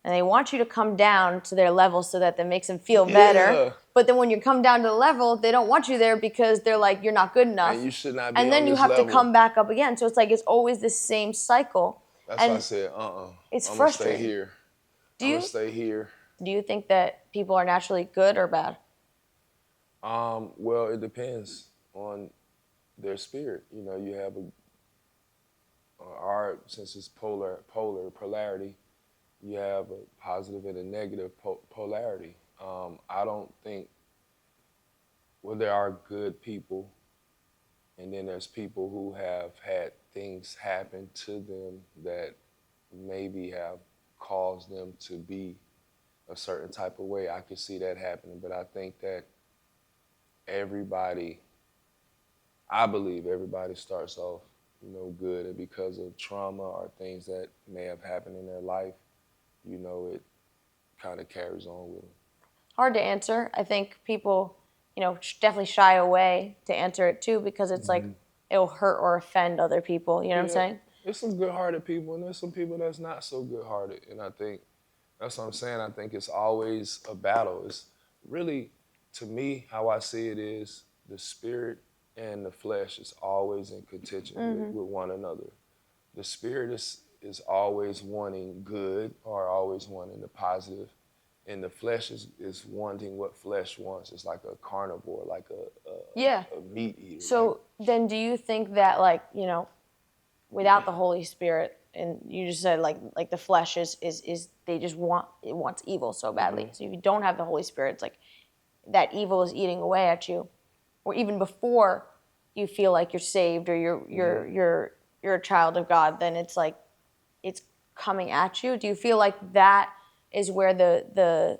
And they want you to come down to their level so that makes them feel better. Yeah. But then when you come down to the level, they don't want you there because they're like, you're not good enough. And you should not be And then on you this have level. to come back up again. So it's like it's always the same cycle. That's and why I said, it's I'm frustrating. Gonna stay here. Do I'm you gonna stay here. do you think that people are naturally good or bad? Well, it depends on their spirit. You have art, since it's polarity. You have a positive and a negative polarity. I don't think, well, there are good people, and then there's people who have had things happen to them that maybe have caused them to be a certain type of way. I could see that happening, but I think that I believe everybody starts off, good, and because of trauma or things that may have happened in their life, it kind of carries on with them. Hard to answer. I think people, definitely shy away to answer it too because it's like it'll hurt or offend other people. You know what I'm saying? There's some good-hearted people, and there's some people that's not so good-hearted. And I think that's what I'm saying. I think it's always a battle. It's really, to me, how I see it is the spirit and the flesh is always in contention with one another. the spirit is always wanting good or always wanting the positive, and the flesh is wanting what flesh wants. It's like a carnivore, like Yeah. a meat eater. So then do you think that, like, you know, without the Holy Spirit, and you just said like the flesh is they just wants evil so badly. So if you don't have the Holy Spirit, it's like that evil is eating away at you. Or even before you feel like you're saved or you're a child of God, then it's like it's coming at you. Do you feel like that is where do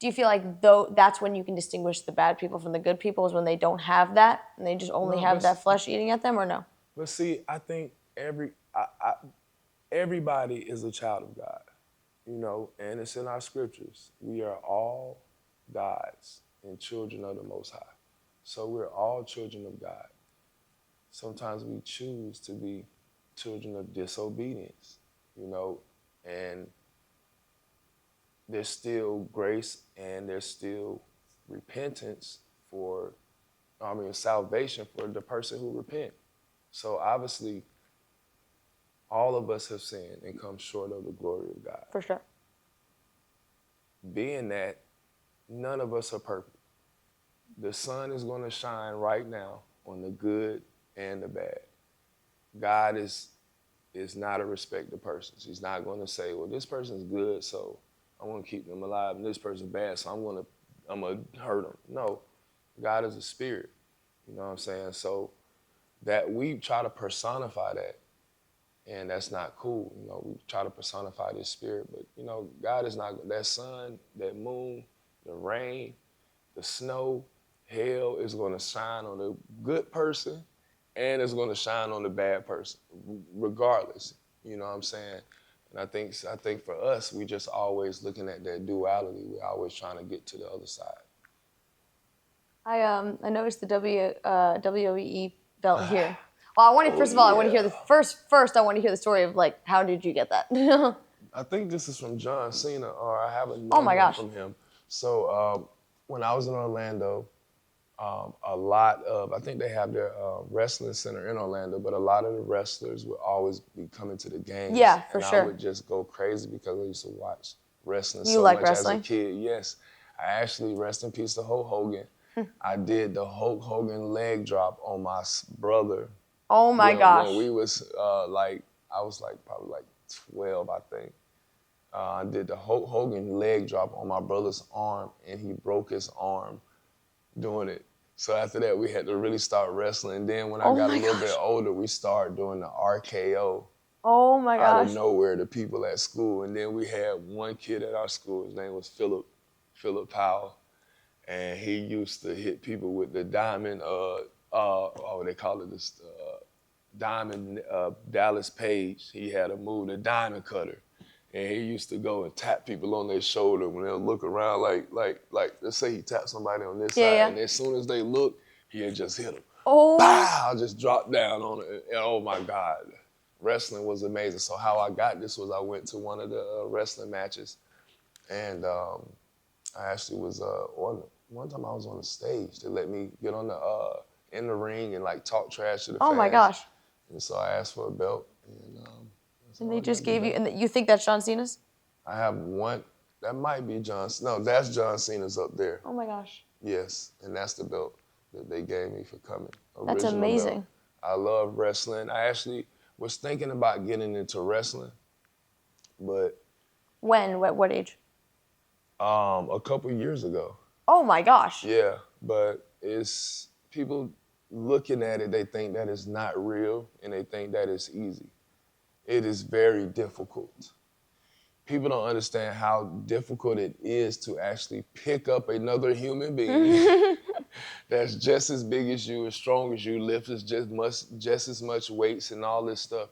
you feel like though that's when you can distinguish the bad people from the good people, is when they don't have that and they just only have that flesh eating at them, or no? But see, I think everybody is a child of God, you know, and it's in our scriptures. We are all gods and children of the Most High. So we're all children of God. Sometimes we choose to be children of disobedience, you know, and there's still grace and there's still repentance salvation for the person who repent. So obviously, all of us have sinned and come short of the glory of God. For sure. Being that, none of us are perfect. The sun is going to shine right now on the good and the bad. God is not a respecter of persons. He's not going to say, well, this person's good, so I want to keep them alive, and this person's bad, so I'm going to hurt them. No, God is a spirit. You know what I'm saying? So that we try to personify that, and that's not cool. You know, we try to personify this spirit, but you know, God is not. That sun, that moon, the rain, the snow, hell is going to shine on the good person, and it's going to shine on the bad person, regardless. You know what I'm saying? And I think for us, we just always looking at that duality. We're always trying to get to the other side. I noticed the WWE belt here. Well, first of all, I want to hear I want to hear the story of, like, how did you get that? I think this is from John Cena, or I have a Oh my number gosh. from him. So when I was in Orlando, I think they have their wrestling center in Orlando, but a lot of the wrestlers would always be coming to the games. Yeah, for sure. I would just go crazy because I used to watch wrestling You so like much wrestling? as a kid. Yes. I actually, rest in peace to Hulk Hogan. I did the Hulk Hogan leg drop on my brother. Oh my gosh. When we was I was probably 12, I think. I did the Hulk Hogan leg drop on my brother's arm, and he broke his arm doing it. So after that, we had to really start wrestling. Then when I got a little bit older, we started doing the RKO. Oh my Out gosh. of nowhere, the people at school. And then we had one kid at our school, his name was Philip Powell. And he used to hit people with the diamond, they call it this diamond Dallas Page. He had a move, the diamond cutter. And he used to go and tap people on their shoulder when they'll look around, like let's say he tapped somebody on this side, and as soon as they look, he'd just hit them. Oh. Bow, just drop down on it. And, oh my God. Wrestling was amazing. So how I got this was I went to one of the wrestling matches, and I actually was one time I was on the stage. They let me get on in the ring and talk trash to the fans. Oh my gosh. And so I asked for a belt, And they just gave you, and you think that's John Cena's? I have one. That might be John. No, that's John Cena's up there. Oh my gosh. Yes, and that's the belt that they gave me for coming. That's amazing. Belt. I love wrestling. I actually was thinking about getting into wrestling, but when? What age? A couple years ago. Oh my gosh. Yeah, but it's people looking at it, they think that it's not real, and they think that it's easy. It is very difficult. People don't understand how difficult it is to actually pick up another human being that's just as big as you, as strong as you, lifts just as much weights and all this stuff.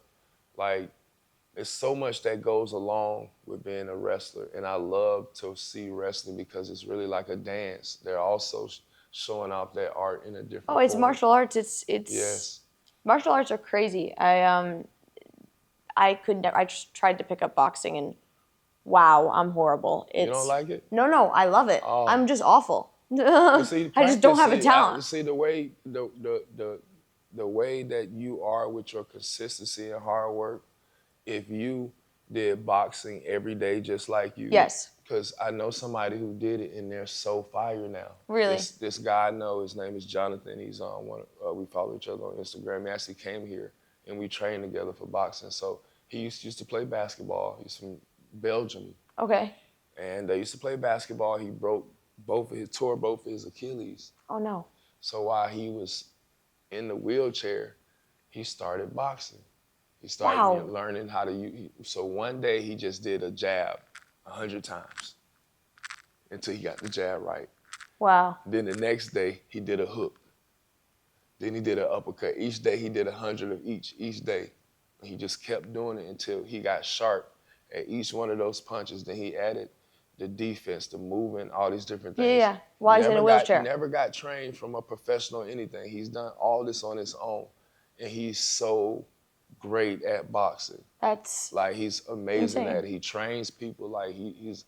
There's so much that goes along with being a wrestler, and I love to see wrestling because it's really like a dance. They're also showing off their art in a different Oh, it's form. martial arts. It's Yes. Martial arts are crazy. I just tried to pick up boxing, and wow, I'm horrible. You don't like it? No, I love it. Oh. I'm just awful. See, I just don't have a practice, talent. See, the way the the way that you are with your consistency and hard work, if you did boxing every day just like you, Yes. because I know somebody who did it and they're so fire now. Really? This guy I know, his name is Jonathan. He's on we follow each other on Instagram. He actually came here and we trained together for boxing. So he used to play basketball. He's from Belgium. Okay. And they used to play basketball. He tore both of his Achilles. Oh no. So while he was in the wheelchair, he started boxing. He started learning how to use. So one day he just did a jab 100 times until he got the jab right. Wow. Then the next day he did a hook. Then he did an uppercut. Each day he did 100 of each day. He just kept doing it until he got sharp at each one of those punches. Then he added the defense, the movement, all these different things. Yeah. Why is he in a wheelchair? He never got trained from a professional or anything. He's done all this on his own. And he's so great at boxing. That's like he's amazing insane. at it. He trains people like he's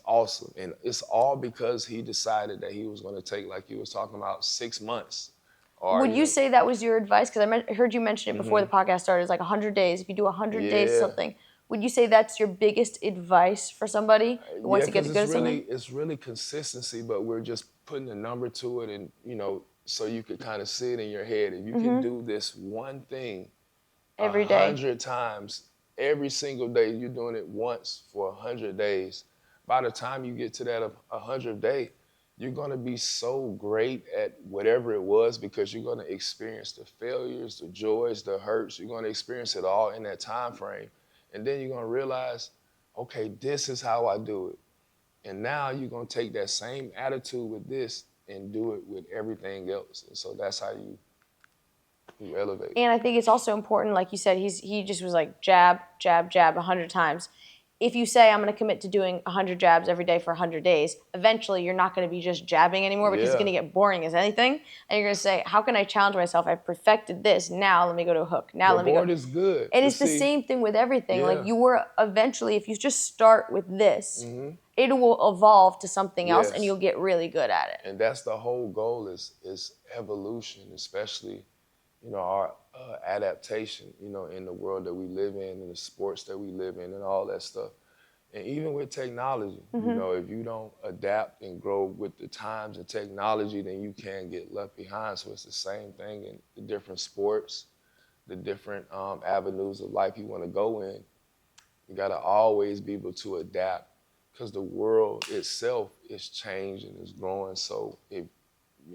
awesome. And it's all because he decided that he was going to take, like you was talking about, 6 months. Or, Would you say that was your advice? Because I heard you mention it before the podcast started. It's like 100 days. If you do 100 days something, would you say that's your biggest advice for somebody who wants to get good at something? It's really consistency, but we're just putting a number to it, and so you could kind of see it in your head. If you can do this one thing every day, 100 times, every single day, you're doing it once for 100 days. By the time you get to that 100th day, you're going to be so great at whatever it was, because you're going to experience the failures, the joys, the hurts. You're going to experience it all in that time frame. And then you're going to realize, okay, this is how I do it. And now you're going to take that same attitude with this and do it with everything else. And so that's how you elevate. And I think it's also important, like you said, he just was like jab, jab, jab 100 times. If you say, I'm going to commit to doing 100 jabs every day for 100 days, eventually you're not going to be just jabbing anymore, because it's going to get boring as anything. And you're going to say, how can I challenge myself? I've perfected this. Now let me go to a hook. Now let me go. The board is good. And it's the same thing with everything. Like you were eventually, if you just start with this, it will evolve to something else and you'll get really good at it. And that's the whole goal is evolution, especially, our adaptation, in the world that we live in the sports that we live in and all that stuff. And even with technology, if you don't adapt and grow with the times and technology, then you can get left behind. So it's the same thing in the different sports, the different avenues of life you want to go in. You got to always be able to adapt, because the world itself is changing, is growing. So if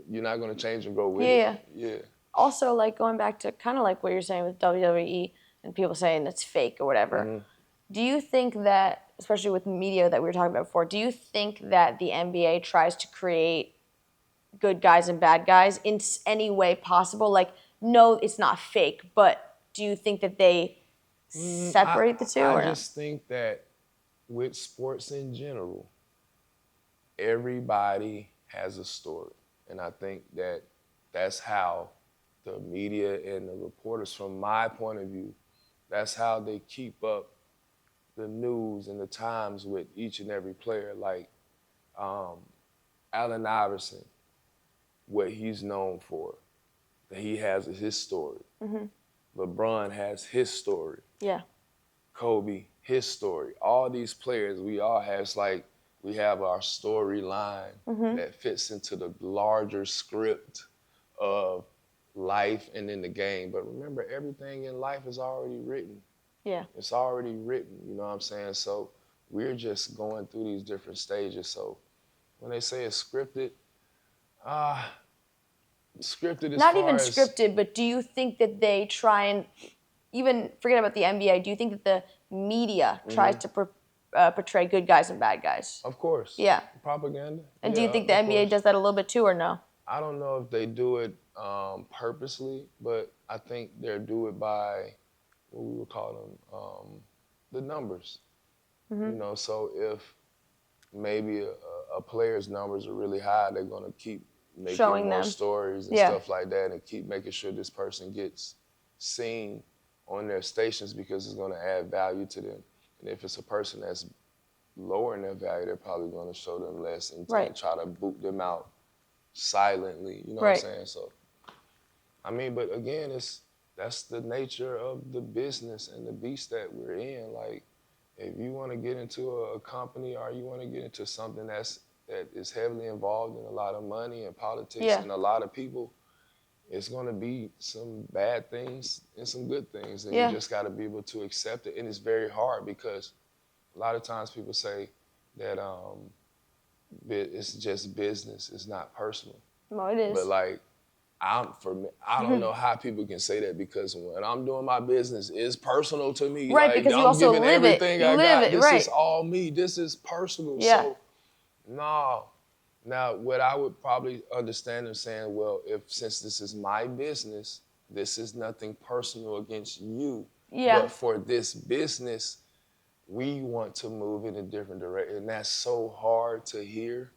you're not going to change and grow with it. Yeah. Also, like going back to kind of like what you're saying with WWE and people saying it's fake or whatever, do you think that, especially with media that we were talking about before, do you think that the NBA tries to create good guys and bad guys in any way possible? Like, no, it's not fake, but do you think that they separate the two? I just think that with sports in general, everybody has a story. And I think that that's how the media and the reporters, from my point of view, that's how they keep up the news and the times with each and every player. Like Allen Iverson, what he's known for, that he has his story. LeBron has his story. Yeah. Kobe, his story. All these players, we all have, it's like we have our storyline that fits into the larger script of life and in the game. But remember, everything in life is already written. Yeah. It's already written, you know what I'm saying? So we're just going through these different stages. So when they say it's scripted, scripted as not far even as, scripted, but do you think that they try and, even forget about the NBA, do you think that the media tries to portray good guys and bad guys? Of course. Yeah. Propaganda. And do you think the NBA does that a little bit too, or no? I don't know if they do it purposely, but I think they do it by what we would call them, the numbers. So if maybe a player's numbers are really high, they're going to keep making showing more them stories and stuff like that, and keep making sure this person gets seen on their stations, because it's going to add value to them. And if it's a person that's lower in their value, they're probably going to show them less and try to boot them out silently. You know what I'm saying? So I mean, but again, that's the nature of the business and the beast that we're in. Like, if you want to get into a company or you want to get into something that is heavily involved in a lot of money and politics Yeah. and a lot of people, it's going to be some bad things and some good things, and Yeah. you just got to be able to accept it. And it's very hard because a lot of times people say that it's just business, it's not personal. Well, it is. But like, I don't know how people can say that, because when I'm doing my business, it's personal to me. Right, Like, because you I'm also giving live it. everything You I live got. it, This right. is all me. This is personal. Yeah. So, no. Now, what I would probably understand them saying, well, since this is my business, this is nothing personal against you. Yeah. But for this business, we want to move in a different direction. And that's so hard to hear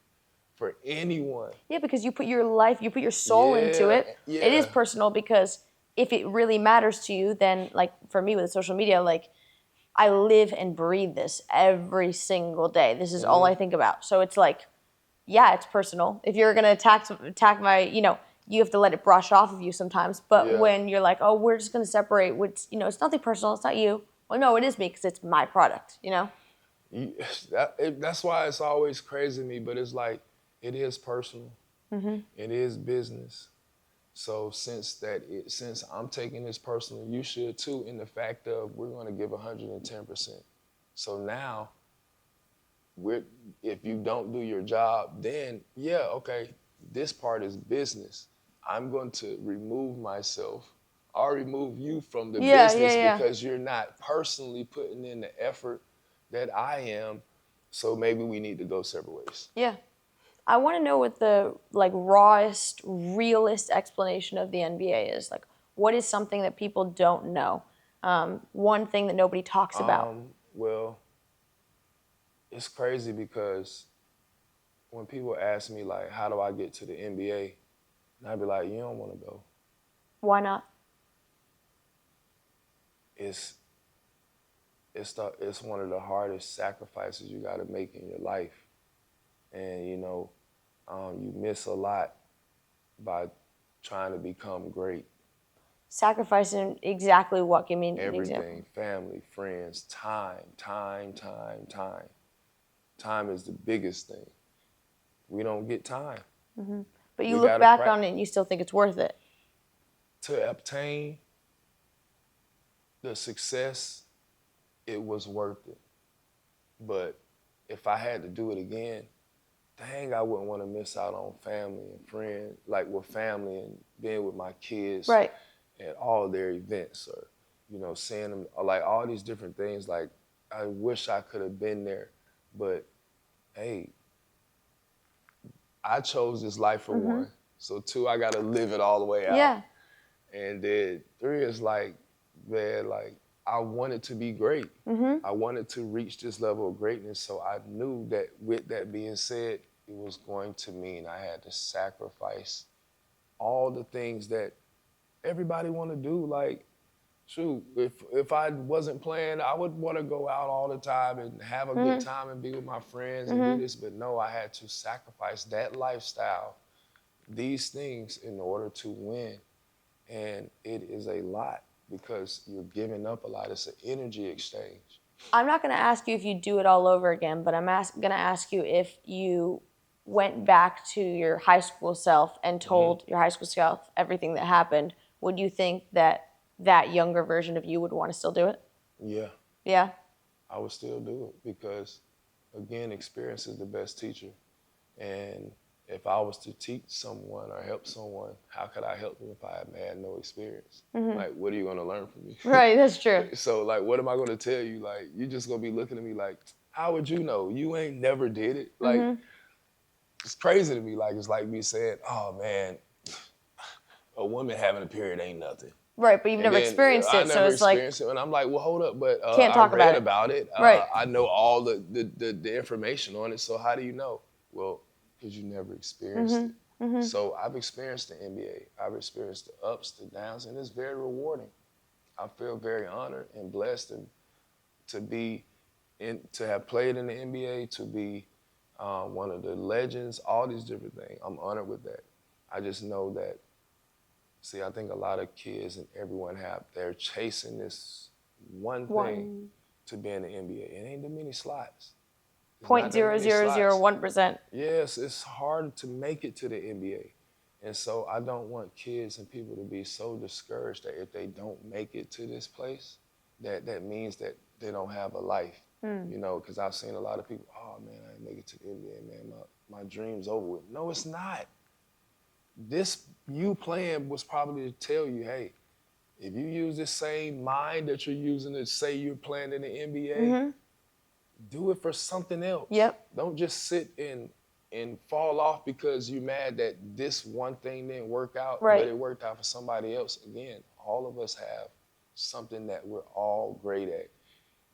for anyone. Yeah, because you put your life, you put your soul into it. Yeah. It is personal, because if it really matters to you, then like for me with social media, like I live and breathe this every single day. This is all I think about. So it's like, yeah, it's personal. If you're gonna attack my, you have to let it brush off of you sometimes. But Yeah. when you're like, oh, we're just gonna separate, which, it's nothing personal. It's not you. Well, no, it is me, because it's my product. That's why it's always crazy to me, but it's like, it is personal. It is business. So since I'm taking this personal, you should too, in the fact of we're going to give 110%. So now, if you don't do your job, then yeah, okay, this part is business. I'm going to remove myself or remove you from the business because you're not personally putting in the effort that I am. So maybe we need to go separate ways. Yeah. I want to know what the rawest, realist explanation of the NBA is. Like, what is something that people don't know? One thing that nobody talks about. Well, it's crazy because when people ask me, like, how do I get to the NBA? And I'd be like, you don't want to go. Why not? It's one of the hardest sacrifices you got to make in your life. And, you miss a lot by trying to become great. Sacrificing exactly what? Give me an example. Everything, family, friends, time. Time is the biggest thing. We don't get time. But you look back on it and you still think it's worth it. To obtain the success, it was worth it. But if I had to do it again, dang, I wouldn't want to miss out on family and friends, like with family and being with my kids Right. at all their events, or, seeing them, or like all these different things. Like, I wish I could have been there, but hey, I chose this life for one. So 2, I got to live it all the way out. Yeah. And then 3 is like, man, like, I wanted to be great. I wanted to reach this level of greatness. So I knew that with that being said, it was going to mean I had to sacrifice all the things that everybody want to do. Like, shoot, if I wasn't playing, I would want to go out all the time and have a good time and be with my friends and do this. But no, I had to sacrifice that lifestyle, these things, in order to win. And it is a lot, because you're giving up a lot. It's an energy exchange. I'm not going to ask you if you do it all over again, but I'm going to ask you if you went back to your high school self and told your high school self everything that happened, would you think that that younger version of you would want to still do it? Yeah. Yeah? I would still do it because, again, experience is the best teacher. And if I was to teach someone or help someone, how could I help them if I had no experience? Like, what are you going to learn from me? Right, that's true. So, like, what am I going to tell you? Like, you just going to be looking at me like, how would you know? You ain't never did it. Like, it's crazy to me. Like, it's like me saying, oh, man, a woman having a period ain't nothing. Right, but you've never experienced it, so it's like... It, and I'm like, well, hold up, but can't talk I read about it. Right. I know all the information on it, so how do you know? Well, because you never experienced it. So I've experienced the NBA. I've experienced the ups, the downs, and it's very rewarding. I feel very honored and blessed to have played in the NBA, to be one of the legends, all these different things. I'm honored with that. I just know that See, I think a lot of kids and everyone they're chasing this one thing One to be in the NBA. It ain't that many slots. It's point not that zero many zero zero slots. 1%. Yes, it's hard to make it to the NBA. And so I don't want kids and people to be so discouraged that if they don't make it to this place, that means that they don't have a life. You know, because I've seen a lot of people, oh man, I didn't make it to the NBA, man. My dream's over with. No, it's not. This you playing was probably to tell you, hey, if you use this same mind that you're using to say you're playing in the NBA, do it for something else. Yep. Don't just sit and fall off because you're mad that this one thing didn't work out, Right. but it worked out for somebody else. Again, all of us have something that we're all great at.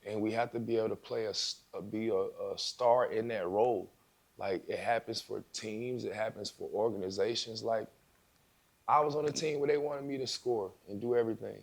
And we have to be able to be a star in that role. Like, it happens for teams, it happens for organizations. Like, I was on a team where they wanted me to score and do everything.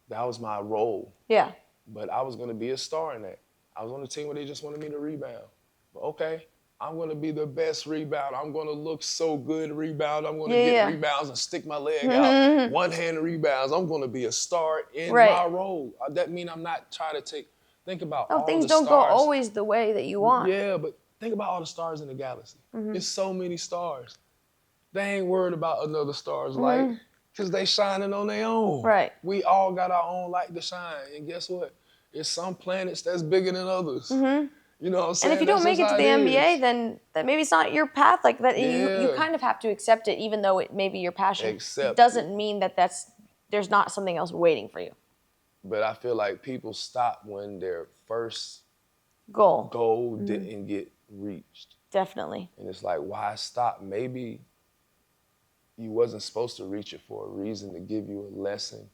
That was my role. Yeah. But I was going to be a star in that. I was on a team where they just wanted me to rebound. But okay, I'm going to be the best rebounder. I'm going to look so good rebound. I'm going to get rebounds and stick my leg out. One-hand rebounds. I'm going to be a star in my role. That means I'm not trying to think about all the stars. Things don't go always the way that you want. Yeah, but think about all the stars in the galaxy. There's so many stars. They ain't worried about another star's light because they shining on their own. Right. We all got our own light to shine. And guess what? There's some planets that's bigger than others. You know what I'm saying? And if you don't make it to the NBA, then that maybe it's not your path. Like that, you kind of have to accept it, even though it may be your passion. It doesn't mean that there's not something else waiting for you. But I feel like people stop when their first goal didn't get reached. Definitely. And it's like, why stop? Maybe you wasn't supposed to reach it for a reason, to give you a lesson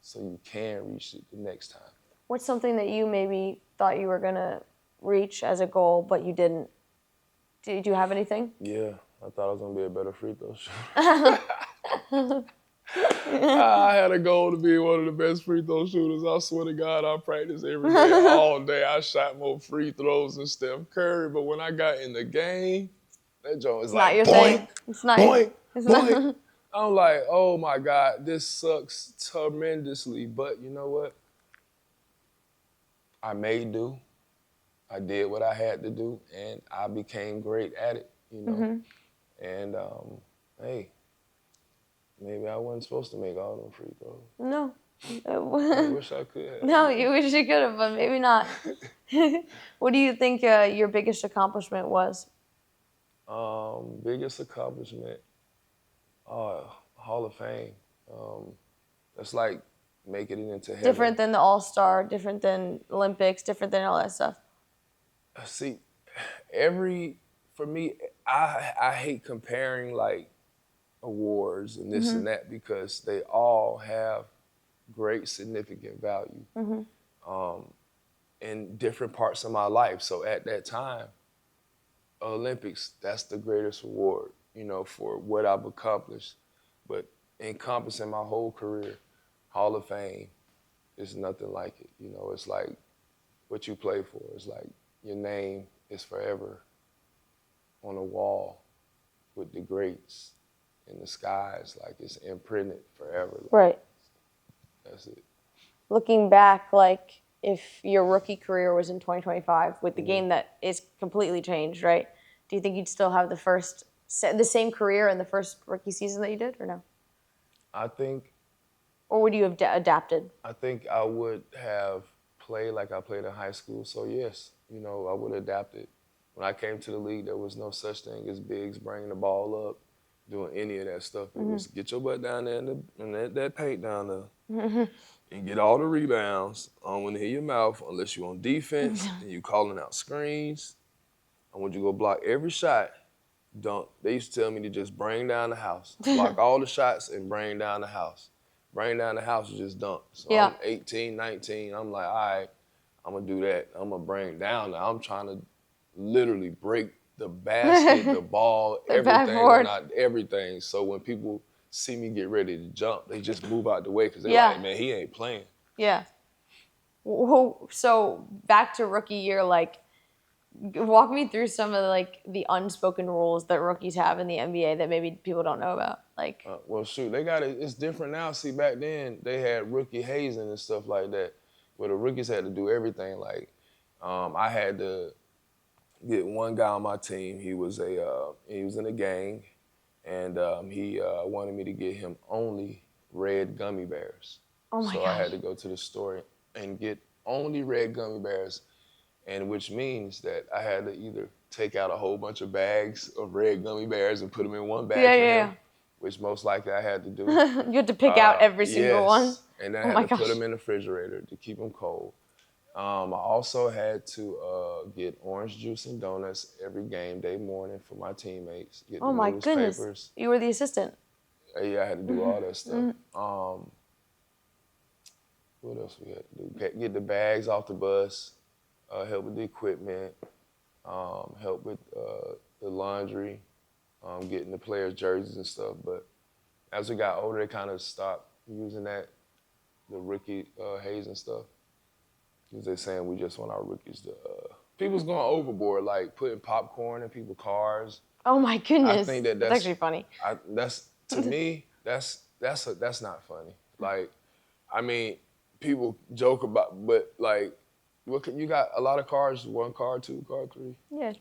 so you can reach it the next time. What's something that you maybe thought you were going to reach as a goal, but you didn't? Did you have anything? Yeah, I thought I was going to be a better free throw shooter. I had a goal to be one of the best free throw shooters. I swear to God, I practiced every day, all day. I shot more free throws than Steph Curry, but when I got in the game, that joint was like, boink, boink, boink. I'm like, oh my God, this sucks tremendously. But you know what? I made do. I did what I had to do, and I became great at it, you know? And, hey, maybe I wasn't supposed to make all them free throws. No. I wish I could have. No, you wish you could have, but maybe not. What do you think your biggest accomplishment was? Biggest accomplishment, Hall of Fame. That's like making it into heaven. Different than the All-Star, different than Olympics, different than all that stuff. See, for me, I hate comparing like awards and this and that because they all have great significant value in different parts of my life. So at that time, Olympics, that's the greatest award, you know, for what I've accomplished. But encompassing my whole career, Hall of Fame, is nothing like it. You know, it's like what you play for. It's like your name is forever on a wall with the greats in the skies. Like, it's imprinted forever. Like, right. That's it. Looking back, like, if your rookie career was in 2025 with the game that is completely changed, right? Do you think you'd still have the same career in the first rookie season that you did, or no? I think. Or would you have adapted? I think I would have played like I played in high school. So yes, you know, I would have adapted. When I came to the league, there was no such thing as bigs bringing the ball up, doing any of that stuff. It was get your butt down there and that paint down there. And get all the rebounds. I don't want to hear your mouth unless you're on defense and you calling out screens. I want you to go block every shot. Dunk. They used to tell me to just bring down the house. Block all the shots and bring down the house. Bring down the house and just dunk. So I'm 18, 19. I'm like, all right, I'm going to do that. I'm going to bring down. I'm trying to literally break the basket, the ball, everything. Not everything. So when people see me get ready to jump, they just move out the way because they're like, man, he ain't playing. Yeah. So back to rookie year, like, Walk me through some of like the unspoken rules that rookies have in the NBA that maybe people don't know about. Like, Well, shoot, they got it. It's different now. See, back then they had rookie hazing and stuff like that, where the rookies had to do everything. Like, I had to get one guy on my team. He was in a gang, and he wanted me to get him only red gummy bears. oh my So I gosh. had to go to the store and get only red gummy bears, and which means that I had to either take out a whole bunch of bags of red gummy bears and put them in one bag Yeah, for yeah, him, which most likely I had to do. You had to pick out every single one. Yes, and then I Oh had my to put gosh. them in the refrigerator to keep them cold. I also had to get orange juice and donuts every game day morning for my teammates. Get Oh the my goodness. newspapers. You were the assistant. Yeah, I had to do all that stuff. What else we had to do? Get the bags off the bus, help with the equipment, help with the laundry, getting the players' jerseys and stuff. But as we got older, they kind of stopped using the rookie hazing stuff. Because they're saying we just want our rookies to, people's going overboard, like putting popcorn in people's cars. Oh my goodness. I think that's actually funny. To me, that's not funny. Like, I mean, people joke about, but like, you got a lot of cars, 1 car, 2 car, 3. Yeah.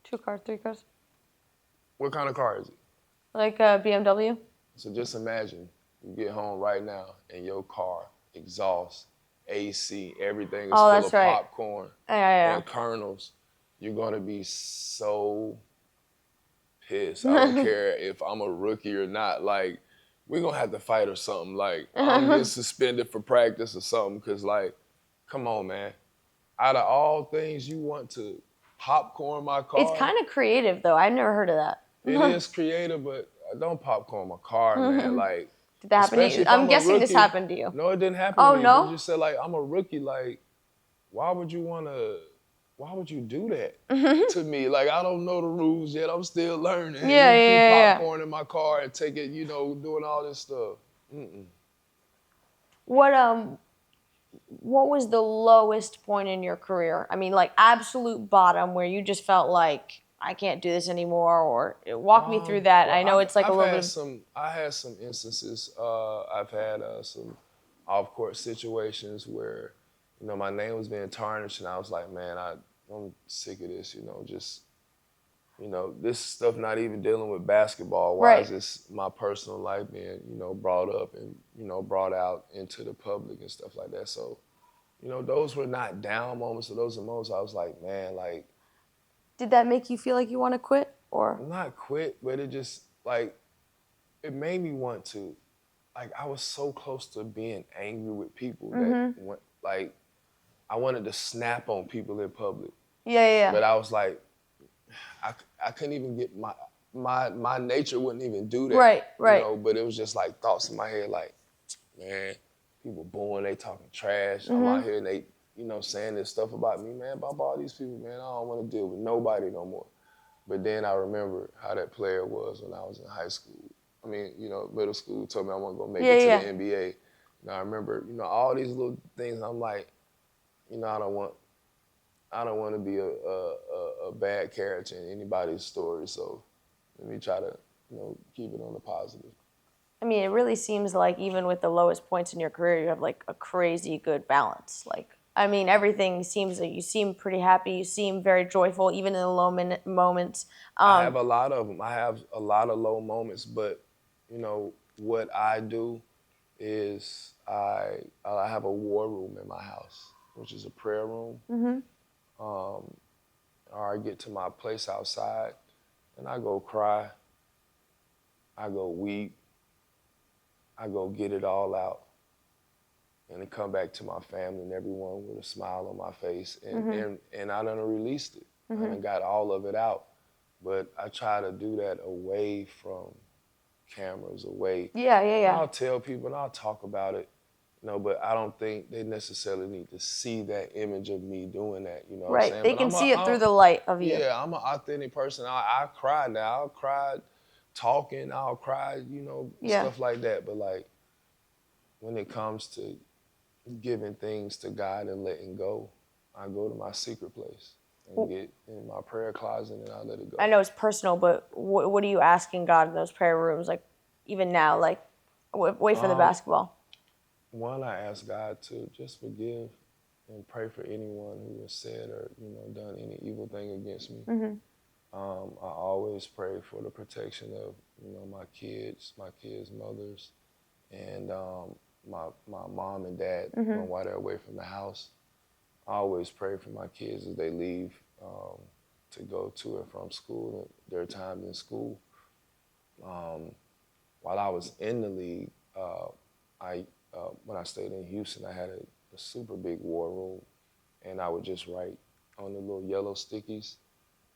2 cars, 3 cars. What kind of car is it? Like a BMW? So just imagine you get home right now and your car, exhaust, AC, everything is full of right. popcorn Yeah. and kernels. You're gonna be so pissed. I don't care if I'm a rookie or not. Like, we're gonna have to fight or something. Like, I'm getting suspended for practice or something. Cause like, come on, man. Out of all things, you want to popcorn my car? It's kind of creative, though. I've never heard of that. It is creative, but don't popcorn my car, man. Like, Did that happen to especially you? if I'm a guessing this rookie. happened to you. No, it didn't happen Oh, to me. no? But you just said, like, I'm a rookie. Like, why would you do that to me? Like, I don't know the rules yet. I'm still learning. Yeah, you yeah, yeah. keep popcorn in my car and take it, doing all this stuff. What was the lowest point in your career? I mean, like absolute bottom where you just felt like I can't do this anymore, or walk me through that. Well, I know it's like I've a little had bit of I had some instances. I've had some off-court situations where, my name was being tarnished, and I was like, man, I'm sick of this. Just, this stuff not even dealing with basketball. Why Right. is this my personal life being, brought up and, brought out into the public and stuff like that? So, those were not down moments, or those are moments I was like, man, like, Did that make you feel like you want to quit, or? not quit, but it just, like, it made me want to, like, I was so close to being angry with people that, like, I wanted to snap on people in public. Yeah. But I was like, I couldn't even get my nature wouldn't even do that. Right. But it was just like thoughts in my head, like, man, people booing, they talking trash. I'm out here and they, saying this stuff about me, man, about all these people, man, I don't want to deal with nobody no more. But then I remember how that player was when I was in high school. I mean, middle school, told me I want to go make it to the NBA. And I remember, all these little things. I'm like, I don't want to be a bad character in anybody's story. So let me try to, keep it on the positive. I mean, it really seems like even with the lowest points in your career, you have like a crazy good balance. Like, I mean, everything seems like you seem pretty happy. You seem very joyful, even in the low moments. I have a lot of them. I have a lot of low moments, but what I do is I have a war room in my house, which is a prayer room. Or I get to my place outside and I go cry. I go weep. I go get it all out. And then come back to my family and everyone with a smile on my face. And I done released it. I done got all of it out. But I try to do that away from cameras, away. Yeah. I'll tell people and I'll talk about it, but I don't think they necessarily need to see that image of me doing that, what Right. I'm saying? They But can see it through the light of you. Yeah, I'm an authentic person. I cry now. I'll cry talking. I'll cry, stuff like that. But like, when it comes to giving things to God and letting go, I go to my secret place. and get in my prayer closet and I let it go. I know it's personal, but what are you asking God in those prayer rooms? Like, even now, like, wait for the basketball. One, I ask God to just forgive and pray for anyone who has said or, you know, done any evil thing against me. I always pray for the protection of, you know, my kids' mothers, and my mom and dad while they're away from the house. I always pray for my kids as they leave to go to and from school, their time in school. While I was in the league, when I stayed in Houston, I had a super big war room, and I would just write on the little yellow stickies,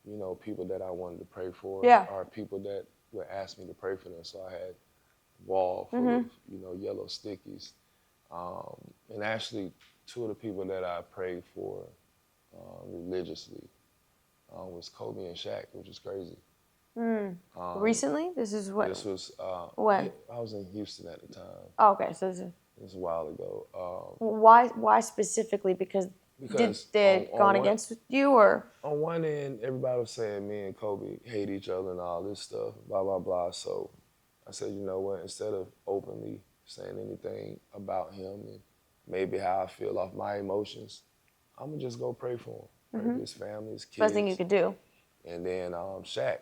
you know, people that I wanted to pray for, or people that would ask me to pray for them. So I had a wall full of, you know, yellow stickies. And actually, two of the people that I prayed for religiously was Kobe and Shaq, which is crazy. Recently? This is what? This was when? I was in Houston at the time. Oh, okay, so It was a while ago. why specifically? Because they had gone against you, or? On one end, everybody was saying me and Kobe hate each other and all this stuff, blah, blah, blah. So I said, you know what, instead of openly saying anything about him and maybe how I feel off my emotions, I'm going to just go pray for him, pray for his family, his kids. Best thing you could do. And then Shaq,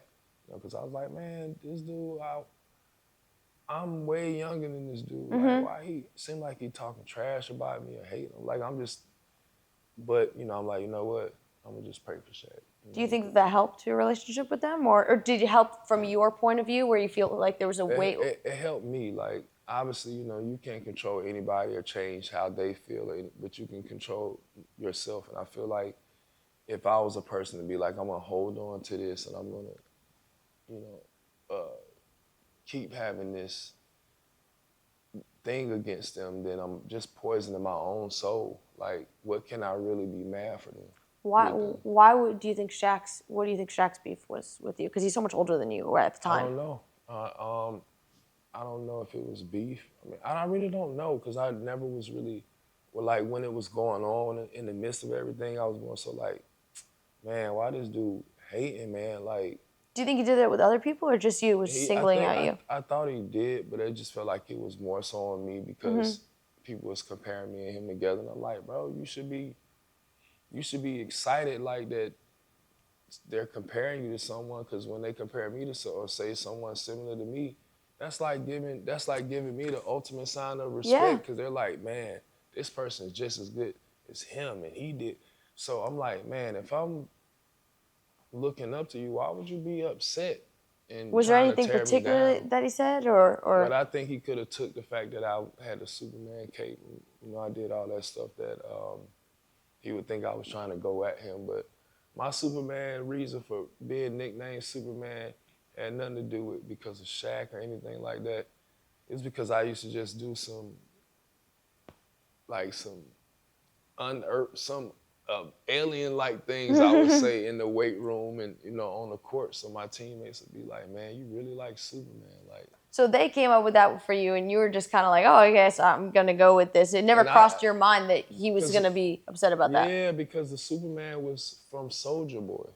you know, because I was like, man, this dude, I'm way younger than this dude. Like, why he seemed like he talking trash about me or hating him? Like, but, you know, I'm like, you know what? I'm going to just pray for Shaq. Do you think that helped your relationship with them? Or did it help from your point of view where you feel like there was a weight? It helped me. Like, obviously, you know, you can't control anybody or change how they feel, but you can control yourself. And I feel like if I was a person to be like, I'm going to hold on to this and I'm going to, you know, keep having this thing against them, then I'm just poisoning my own soul. Like, what can I really be mad for them? What do you think Shaq's beef was with you? Because he's so much older than you at the time. I don't know. I don't know if it was beef. I mean, I really don't know, because I never was really, well, like, when it was going on in the midst of everything, I was going so like, man, why this dude hating, man? Like, do you think he did that with other people, or just you was singling out you? I thought he did, but it just felt like it was more so on me because people was comparing me and him together, and I'm like, bro, you should be excited like that. They're comparing you to someone, because when they compare me to or say someone similar to me, that's like giving me the ultimate sign of respect, because they're like, man, this person is just as good as him, and he did. So I'm like, man, if I'm looking up to you, why would you be upset? And was there anything particular that he said, or? But I think he could have took the fact that I had a Superman cape, and, you know, I did all that stuff that he would think I was trying to go at him. But my Superman reason for being nicknamed Superman had nothing to do with because of Shaq or anything like that. It's because I used to just do some alien-like things, I would say, in the weight room and, you know, on the court. So my teammates would be like, man, you really like Superman. Like, so they came up with that for you, and you were just kind of like, oh, I guess I'm going to go with this. It never crossed your mind that he was going to be upset about that. Yeah, because the Superman was from Soulja Boy.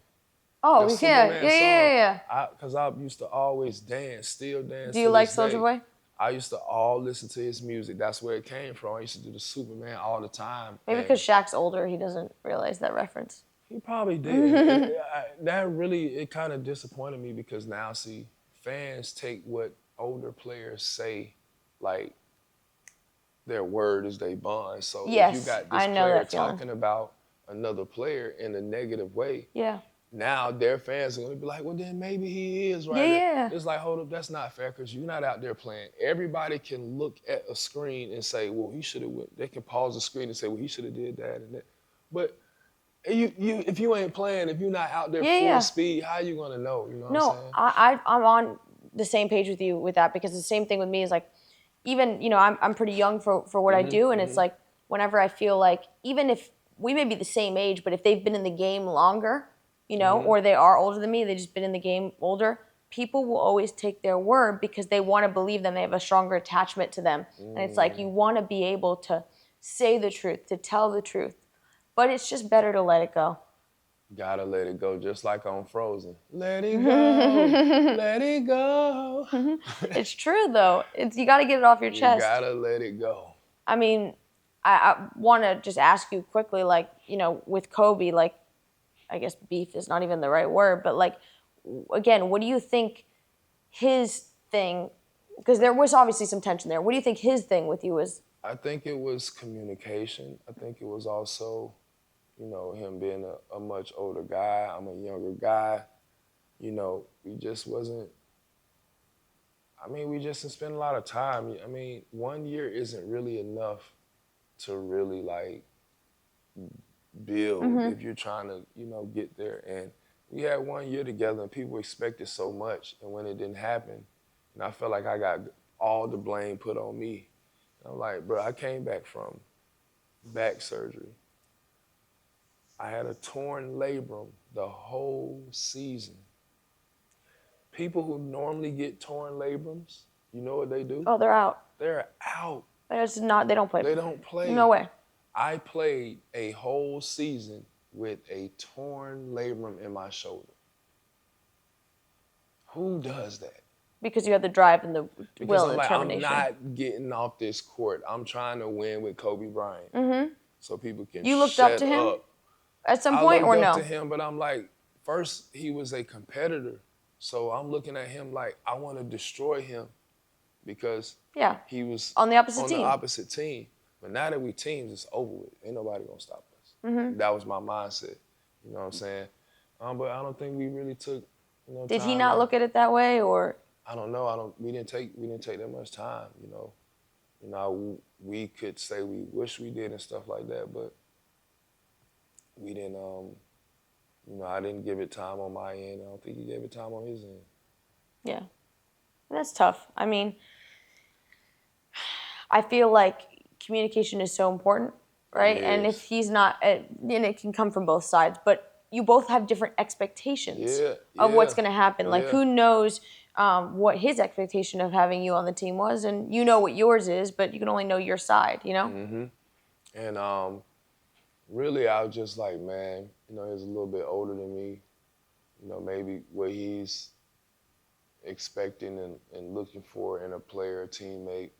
Oh, yeah. Because I used to always dance, still dance. Do you like Soulja Boy? I used to listen to his music. That's where it came from. I used to do the Superman all the time. Maybe because Shaq's older, he doesn't realize that reference. He probably did. It kind of disappointed me, because now, see, fans take what older players say like their word is they bond. So if you got this player talking about another player in a negative way, now their fans are going to be like, well, then maybe he is right. Yeah. It's like, hold up, that's not fair, because you're not out there playing. Everybody can look at a screen and say, well, he should have went. They can pause the screen and say, well, he should have did that and that. But if you ain't playing, if you're not out there full speed, how you going to know? You know what I'm saying? I'm on the same page with you with that, because the same thing with me is like, even, you know, I'm pretty young for what I do, and it's like, whenever I feel like, even if we may be the same age, but if they've been in the game longer, you know, or they are older than me, they've just been in the game older, people will always take their word because they want to believe them. They have a stronger attachment to them. And it's like, you want to be able to say the truth, to tell the truth, but it's just better to let it go. Gotta let it go, just like on Frozen. Let it go, let it go. It's true though. You got to get it off your You chest. gotta let it go. I mean, I want to just ask you quickly, like, you know, with Kobe, like, I guess beef is not even the right word, but like, again, what do you think his thing, because there was obviously some tension there. What do you think his thing with you was? I think it was communication. I think it was also, you know, him being a much older guy. I'm a younger guy. You know, we just wasn't, I mean, we just didn't spend a lot of time. I mean, 1 year isn't really enough to really like build if you're trying to, you know, get there. And we had 1 year together and people expected so much. And when it didn't happen, and I felt like I got all the blame put on me. And I'm like, bro, I came back from back surgery. I had a torn labrum the whole season. People who normally get torn labrums, you know what they do? Oh, they're out. They're out. It's not. They don't play. They don't play. No way. I played a whole season with a torn labrum in my shoulder. Who does that? Because you had the drive and the Because will I'm and like, determination. I'm not getting off this court. I'm trying to win with Kobe Bryant. So people can You looked shut up to him up. at some point, I or looked no? up to him, but I'm like, first he was a competitor. So I'm looking at him like I want to destroy him because Yeah. he was On the opposite team. But now that we teams, it's over with. Ain't nobody gonna stop us. That was my mindset. You know what I'm saying? But I don't think we really took, you know. Did he time not to- look at it that way, or? I don't know. We didn't take that much time. You know, we could say we wish we did and stuff like that, but we didn't. You know, I didn't give it time on my end. I don't think he gave it time on his end. Yeah. That's tough. I mean, I feel like communication is so important, right? And if he's not, and it can come from both sides, but you both have different expectations of what's going to happen. Like, who knows what his expectation of having you on the team was, and you know what yours is, but you can only know your side, you know? And really, I was just like, man, you know, he's a little bit older than me. You know, maybe what he's expecting and looking for in a player, a teammate,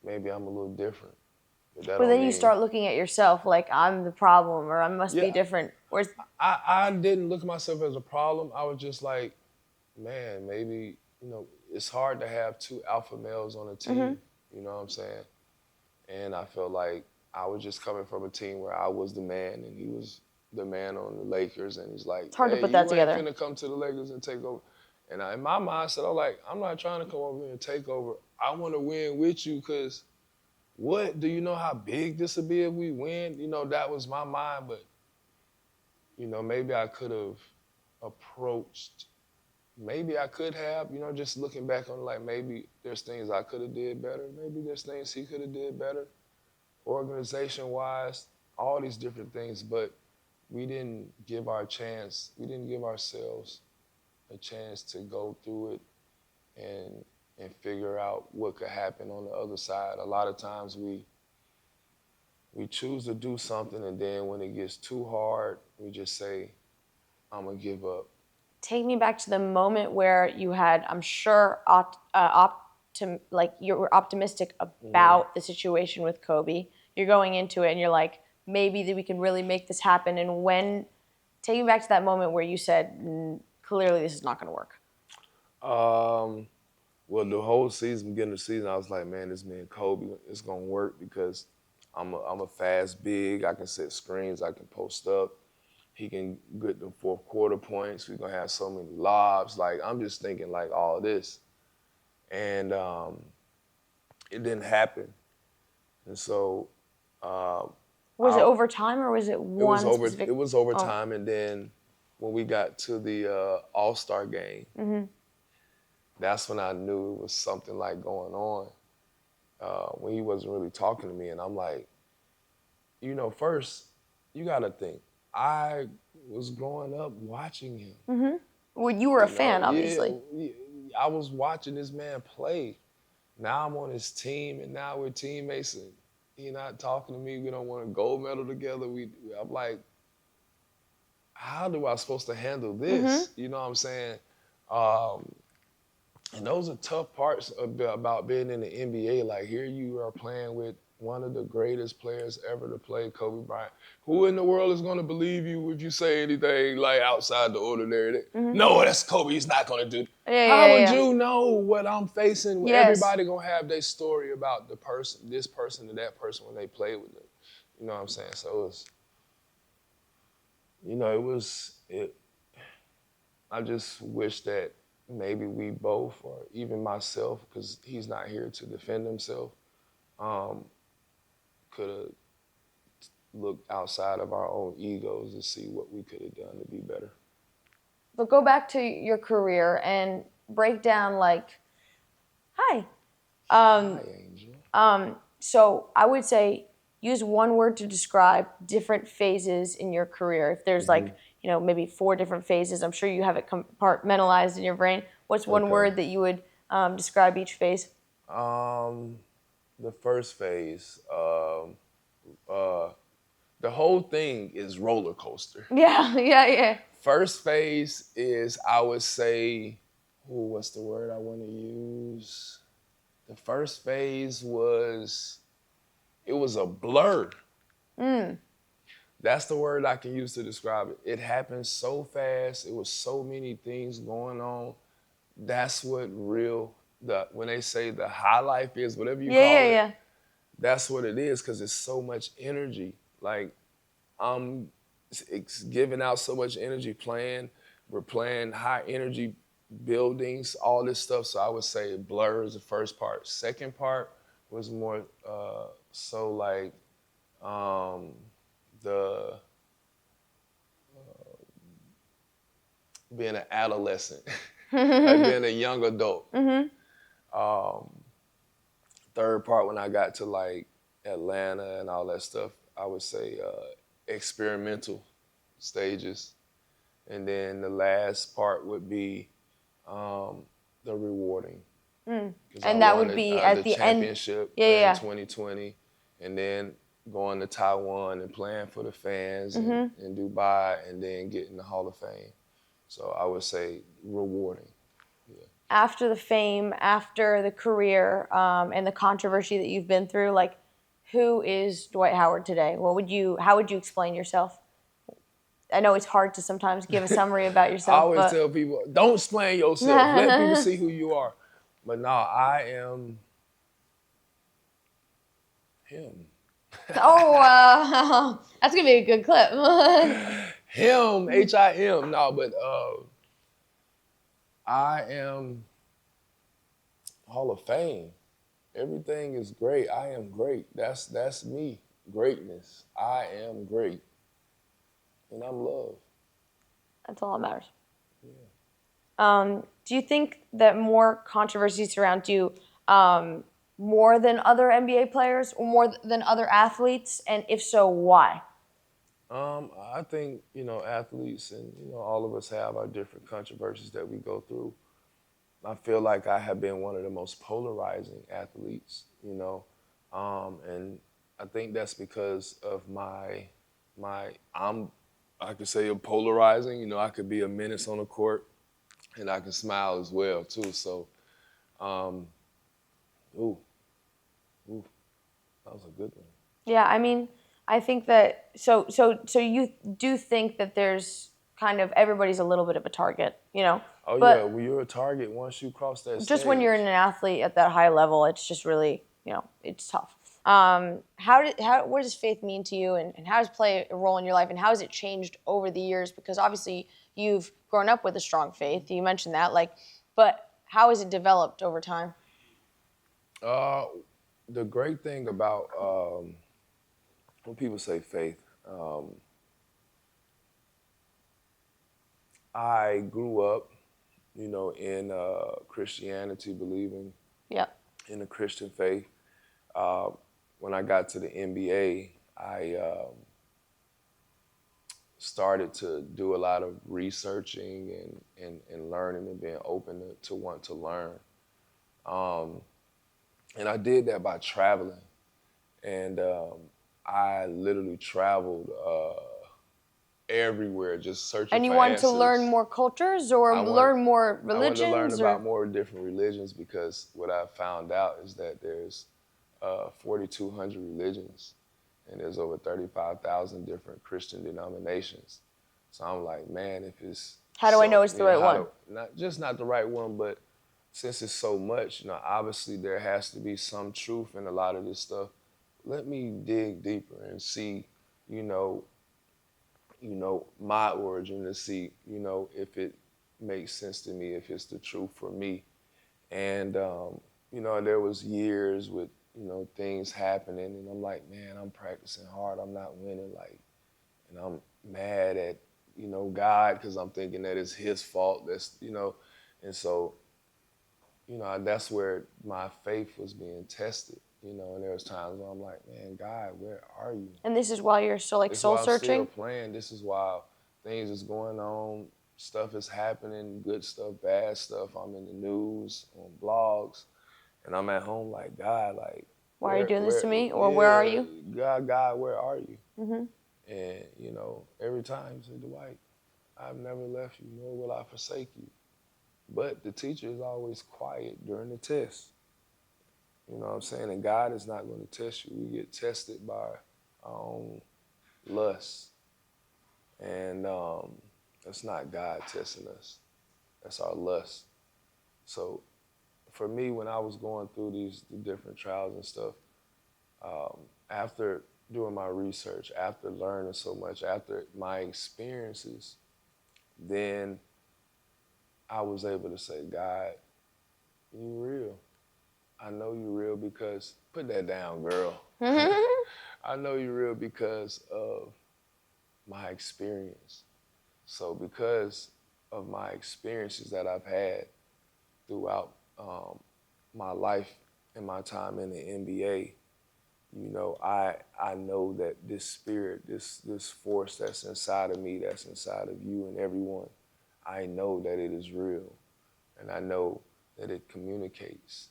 maybe I'm a little different. But then you start looking at yourself like, I'm the problem, or I must be different. Whereas I didn't look at myself as a problem. I was just like, man, maybe, you know, it's hard to have two alpha males on a team. You know what I'm saying? And I felt like I was just coming from a team where I was the man and he was the man on the Lakers. And he's like, it's hard to put that together. You ain't finna come to the Lakers and take over. And in my mindset, I'm like, I'm not trying to come over here and take over. I want to win with you because what? Do you know how big this would be if we win? You know, that was my mind. But, you know, maybe I could have approached, maybe I could have, you know, just looking back on like maybe there's things I could have did better. Maybe there's things he could have did better, organization-wise, all these different things. But we didn't give ourselves a chance to go through it and figure out what could happen on the other side. A lot of times we choose to do something, and then when it gets too hard, we just say, I'm gonna give up. Take me back to the moment where you had, I'm sure, you were optimistic about the situation with Kobe. You're going into it and you're like, maybe we can really make this happen. And take me back to that moment where you said, clearly this is not gonna work. Well, the whole season, beginning of the season, I was like, man, this man Kobe, it's gonna work because I'm a fast big. I can set screens. I can post up. He can get the fourth quarter points. We're gonna have so many lobs. Like, I'm just thinking like all this, and it didn't happen. And so was it overtime or was it one specific? It was overtime, and then when we got to the All-Star game. That's when I knew it was something like going on. When he wasn't really talking to me, and I'm like, you know, first you gotta think, I was growing up watching him. Well, you were a fan, obviously. Yeah, I was watching this man play. Now I'm on his team, and now we're teammates, and he's not talking to me. We don't want a gold medal together. I'm like, how do I supposed to handle Mm-hmm. this? You know what I'm saying? Um, and those are tough parts about being in the NBA. Like here you are playing with one of the greatest players ever to play, Kobe Bryant. Who in the world is going to believe you if you say anything like outside the ordinary? Mm-hmm. No, that's Kobe. He's not going to do. Yeah, How yeah, would yeah. you know what I'm facing? Yes. Everybody gonna have their story about the person, this person and that person when they play with them. You know what I'm saying? So it's, it was it. I just wish that maybe we both, or even myself, because he's not here to defend himself, could have looked outside of our own egos to see what we could have done to be better. But go back to your career and break down like, hi. Hi, Angel. So I would say use one word to describe different phases in your career. If there's like, maybe 4 different phases, I'm sure you have it compartmentalized in your brain. What's one Okay. word that you would describe each phase? The first phase, the whole thing is roller coaster. Yeah, yeah, yeah. First phase is, I would say, what's the word I want to use? The first phase it was a blur. That's the word I can use to describe it. It happened so fast. It was so many things going on. That's what when they say the high life is, whatever you call it, Yeah. that's what it is, because it's so much energy. Like, it's giving out so much energy playing. We're playing high energy buildings, all this stuff. So I would say blur is the first part. Second part was more so like the being an adolescent, like being a young adult. Third part, when I got to like Atlanta and all that stuff, I would say experimental stages. And then the last part would be the rewarding. And that would be at the the end. championship Yeah. in 2020, and then going to Taiwan and playing for the fans in Dubai, and then getting the Hall of Fame. So I would say rewarding. After the fame, after the career, and the controversy that you've been through, like, who is Dwight Howard today? How would you explain yourself? I know it's hard to sometimes give a summary about I yourself, always but tell people, don't explain yourself. Let people see who you are. But no, I am him. oh, that's gonna be a good clip. Him, H-I-M. No, but I am Hall of Fame. Everything is great. I am great. That's me. Greatness. I am great. And I'm loved. That's all that matters. Do you think that more controversy surrounds you more than other NBA players or more than other athletes? And if so, why? I think, athletes and, all of us have our different controversies that we go through. I feel like I have been one of the most polarizing athletes, and I think that's because of I could say I'm polarizing, I could be a menace on the court, and I can smile as well too. So, ooh, that was a good one. Yeah, I mean, I think that so you do think that there's kind of everybody's a little bit of a target, Oh but yeah, well, you're a target once you cross that just when you're stage. an athlete at that high level, it's just really, it's tough. What does faith mean to you, and how does it play a role in your life, and how has it changed over the years? Because obviously you've grown up with a strong faith. You mentioned that, but how has it developed over time? The great thing about when people say faith, I grew up, in Christianity, believing Yep. in the Christian faith. When I got to the NBA, I started to do a lot of researching and learning and being open to want to learn. And I did that by traveling. And I literally traveled everywhere, just searching And you for wanted answers. to learn more cultures or learn more religions? I wanted to learn about more different religions, because what I found out is that there's 4,200 religions, and there's over 35,000 different Christian denominations. So I'm like, man, if it's How do I know it's the right one? Not the right one, but since it's so much, obviously there has to be some truth in a lot of this stuff. Let me dig deeper and see, my origin, to see, if it makes sense to me, if it's the truth for me. And, there was years with, things happening, and I'm like, man, I'm practicing hard, I'm not winning, and I'm mad at, God, because I'm thinking that it's his fault, and so, that's where my faith was being tested, and there was times where I'm like, man, God, where are you? And this is while you're still soul searching? I'm still playing. This is while things is going on, stuff is happening, good stuff, bad stuff. I'm in the news, on blogs, and I'm at home like, God, why are you doing this to me? Or where are you? God, where are you? Mm-hmm. And, every time you say, Dwight, I've never left you, nor will I forsake you. But the teacher is always quiet during the test. You know what I'm saying? And God is not going to test you. We get tested by our own lust. And that's not God testing us. That's our lust. So for me, when I was going through the different trials and stuff, after doing my research, after learning so much, after my experiences, then I was able to say, God, you real. I know you real because, put that down, girl. I know you real because of my experience. So because of my experiences that I've had throughout my life and my time in the NBA, I know that this spirit, this force that's inside of me, that's inside of you and everyone, I know that it is real. And I know that it communicates,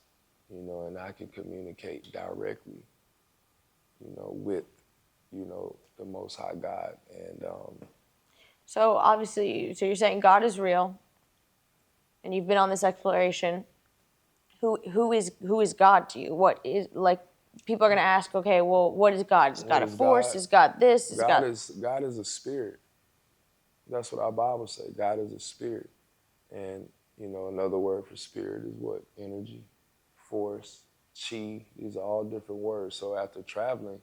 and I can communicate directly, with, the Most High God. And so obviously, you're saying God is real, and you've been on this exploration. Who is God to you? What is, people are going to ask, okay, well, what is God? Is God a force? Is God this? God is a spirit. That's what our Bible says. God is a spirit. And, another word for spirit is what? Energy, force, chi. These are all different words. So after traveling,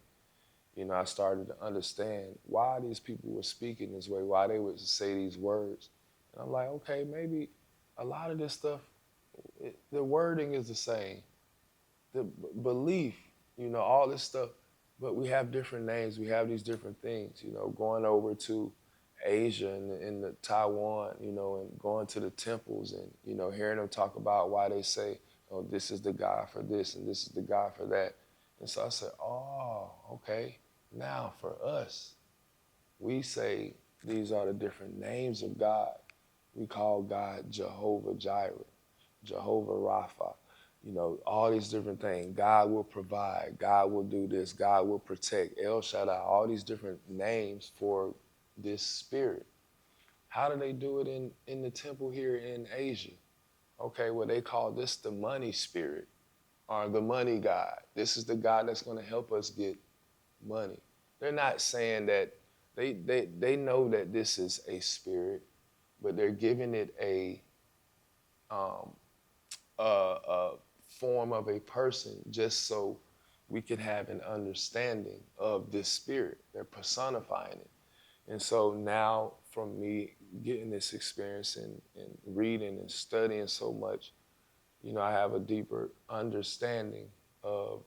I started to understand why these people were speaking this way, why they would say these words. And I'm like, okay, maybe a lot of this stuff, the wording is the same. The belief, all this stuff, but we have different names. We have these different things, going over to Asia and the Taiwan, and going to the temples and, hearing them talk about why they say, oh, this is the God for this and this is the God for that. And so I said, oh, okay. Now for us, we say these are the different names of God. We call God Jehovah Jireh, Jehovah Rapha, all these different things. God will provide, God will do this, God will protect, El Shaddai, all these different names for this spirit. How do they do it in the temple here in Asia? Okay, well, they call this the money spirit or the money God. This is the God that's going to help us get money. They're not saying that, they know that this is a spirit, but they're giving it a form of a person just so we can have an understanding of this spirit. They're personifying it. And so now from me getting this experience and reading and studying so much, I have a deeper understanding of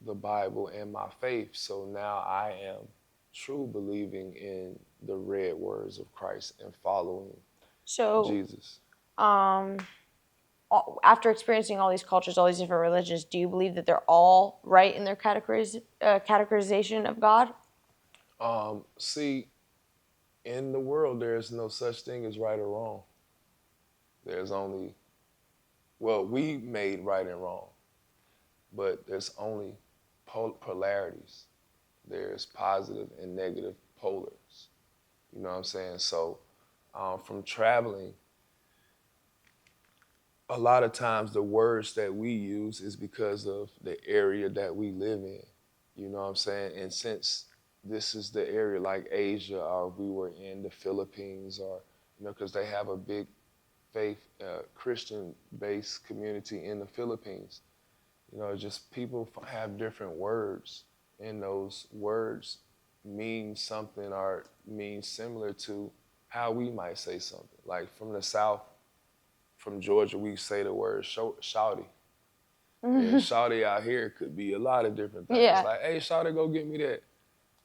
the Bible and my faith. So now I am true believing in the red words of Christ and following Jesus. After experiencing all these cultures, all these different religions, do you believe that they're all right in their categorization of God? See, in the world, there is no such thing as right or wrong. There's only, well, we made right and wrong, but there's only polarities. There's positive and negative polars. You know what I'm saying? So from traveling, a lot of times the words that we use is because of the area that we live in. You know what I'm saying? And since this is the area like Asia, or we were in the Philippines, or, you know, because they have a big faith, Christian-based community in the Philippines. You know, just people have different words, and those words mean something or mean similar to how we might say something. Like from the South, from Georgia, we say the word shawty. And shawty out here could be a lot of different things. Yeah. Like, hey, shawty, go get me that.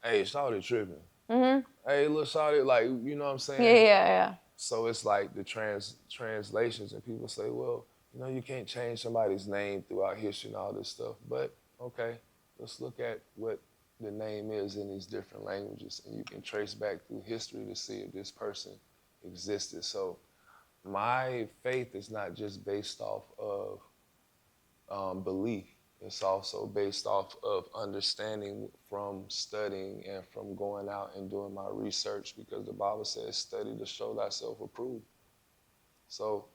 Hey, shawty tripping. Mm-hmm. Hey, little shawty, like, you know what I'm Yeah, saying? yeah. So it's like the translations, and people say, well, you know, you can't change somebody's name throughout history and all this stuff. But okay, let's look at what the name is in these different languages, and you can trace back through history to see if this person existed. So my faith is not just based off of belief. It's also based off of understanding from studying and from going out and doing my research, because the Bible says, study to show thyself approved. So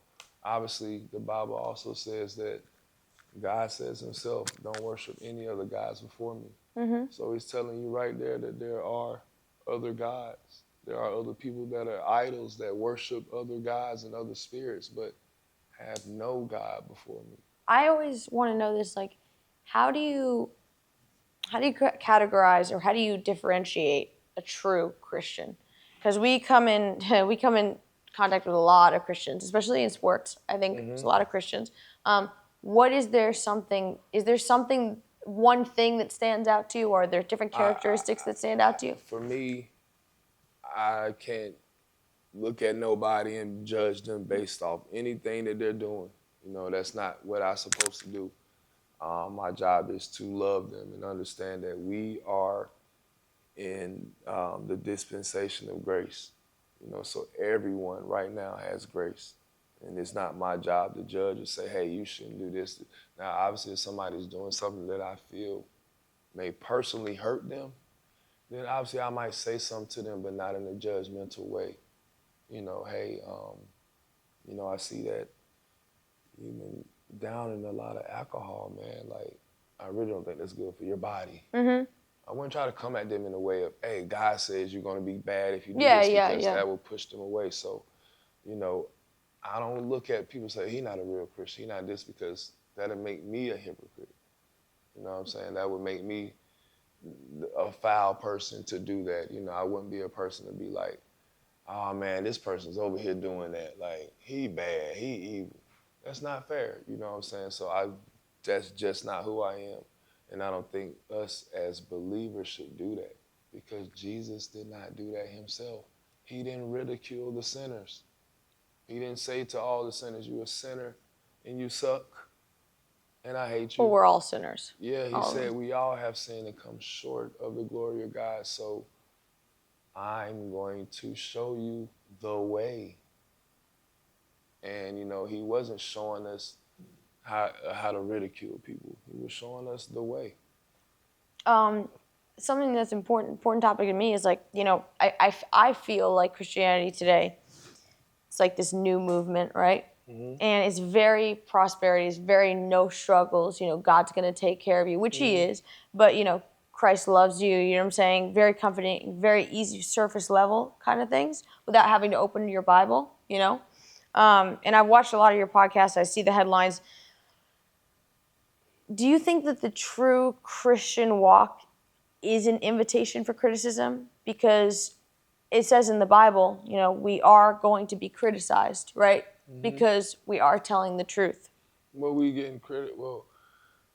obviously the Bible also says that God says himself, don't worship any other gods before me. Mm-hmm. So he's telling you right there that there are other gods. There are other people that are idols that worship other gods and other spirits, but have no God before me. I always want to know this, like, how do you categorize, or how do you differentiate a true Christian? Because we come in we come in contact with a lot of Christians, especially in sports. I think there's a lot of Christians. What is there something? Is there something, one thing that stands out to you, or are there different characteristics that stand out to you? For me, I can't look at nobody and judge them based off anything that they're doing. You know, that's not what I'm supposed to do. My job is to love them and understand that we are in the dispensation of grace. You know, so everyone right now has grace. And it's not my job to judge or say, hey, you shouldn't do this. Now, obviously, if somebody's doing something that I feel may personally hurt them, then obviously I might say something to them, but not in a judgmental way. You know, hey, you know, I see that you've been down in a lot of alcohol, man. Like, I really don't think that's good for your body. Mm-hmm. I wouldn't try to come at them in a way of, hey, God says you're going to be bad if you do Yeah, this, yeah, because yeah. that will push them away. So, you know, I don't look at people and say, he's not a real Christian, he's not this, because that'll make me a hypocrite. You know what I'm saying? That would make me a foul person to do that. You know, I wouldn't be a person to be like, oh man, this person's over here doing that. Like, he bad, he evil. That's not fair, you know what I'm saying? So that's just not who I am. And I don't think us as believers should do that, because Jesus did not do that himself. He didn't ridicule the sinners. He didn't say to all the sinners, you're a sinner and you suck and I hate you. Well, we're all sinners. Yeah, he all said we all have sinned and come short of the glory of God. So I'm going to show you the way. And, you know, he wasn't showing us how to ridicule people. He was showing us the way. Something that's important topic to me is, like, you know, I feel like Christianity today, it's like this new movement, right? Mm-hmm. And it's very prosperity, it's very no struggles, you know, God's going to take care of you, which he is, but, you know, Christ loves you, you know what I'm saying? Very comforting, very easy surface level kind of things without having to open your Bible, you know? And I've watched a lot of your podcasts, I see the headlines. Do you think that the true Christian walk is an invitation for criticism? Because it says in the Bible, you know, we are going to be criticized, right? Mm-hmm. Because we are telling the truth. Well, we getting credit. Well,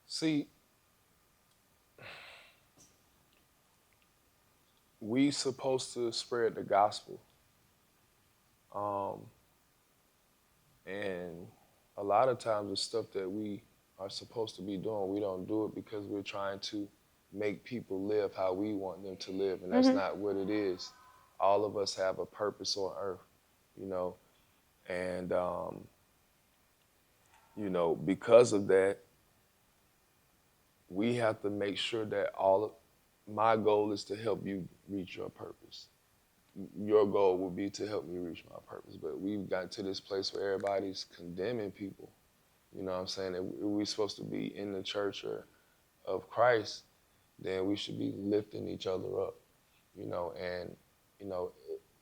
see, we supposed to spread the gospel. And a lot of times the stuff that we are supposed to be doing, we don't do it because we're trying to make people live how we want them to live. And that's not what it is. All of us have a purpose on earth, you know, and, you know, because of that, we have to make sure that my goal is to help you reach your purpose. your goal would be to help me reach my purpose. But we've gotten to this place where everybody's condemning people. You know what I'm saying? If we're supposed to be in the church of Christ, then we should be lifting each other up. And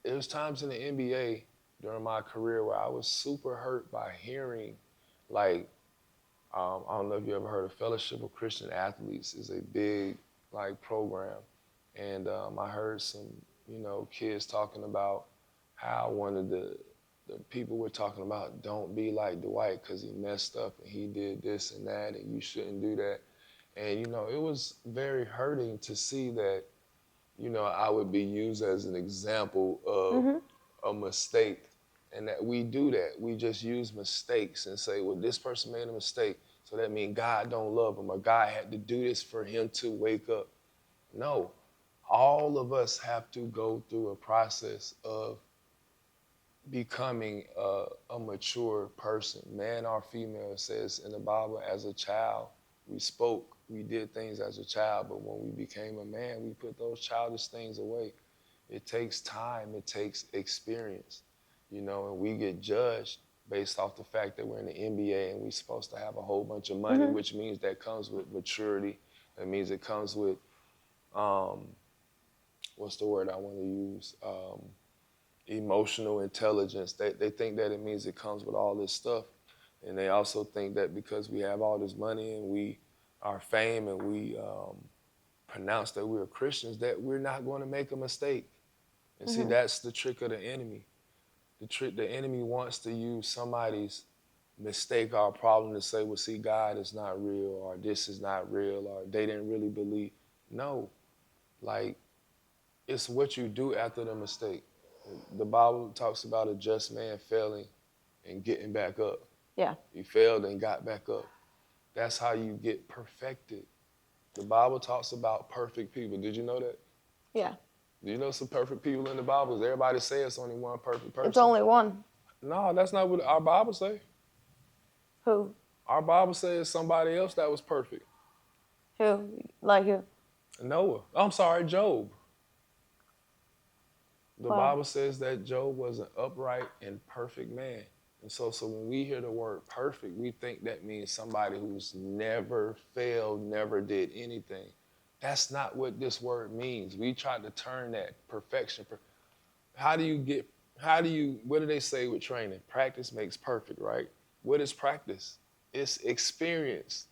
it was times in the NBA during my career where I was super hurt by hearing, like, I don't know if you ever heard of Fellowship of Christian Athletes. Is a big program, and I heard some kids talking about how one of the people were talking about, don't be like Dwight because he messed up and he did this and that and you shouldn't do that. And it was very hurting to see that I would be used as an example of a mistake, and that we do that. We just use mistakes and say, well, this person made a mistake, so that means God don't love him or God had to do this for him to wake up. No, all of us have to go through a process of becoming a mature person. Man or female, it says in the Bible, as a child, we spoke, we did things as a child, but when we became a man, we put those childish things away. It takes time, it takes experience, and we get judged based off the fact that we're in the NBA and we're supposed to have a whole bunch of money, which means that comes with maturity. That means it comes with, what's the word I want to use? Emotional intelligence. They think that it means it comes with all this stuff. And they also think that because we have all this money and we are fame and we pronounce that we're Christians, that we're not going to make a mistake. And see, that's the trick of the enemy. The enemy wants to use somebody's mistake or problem to say, well, see, God is not real, or this is not real, or they didn't really believe. No, it's what you do after the mistake. The Bible talks about a just man failing and getting back up. Yeah. He failed and got back up. That's how you get perfected. The Bible talks about perfect people. Did you know that? Yeah. Do you know some perfect people in the Bible? Does everybody say it's only one perfect person? It's only one. No, that's not what our Bible say. Who? Our Bible says somebody else that was perfect. Who? Like who? Noah. I'm sorry, Job. The Wow. Bible says that Job was an upright and perfect man. And so when we hear the word perfect, we think that means somebody who's never failed, never did anything. That's not what this word means. We try to turn that perfection. What do they say with training? Practice makes perfect, right? What is practice? It's experience.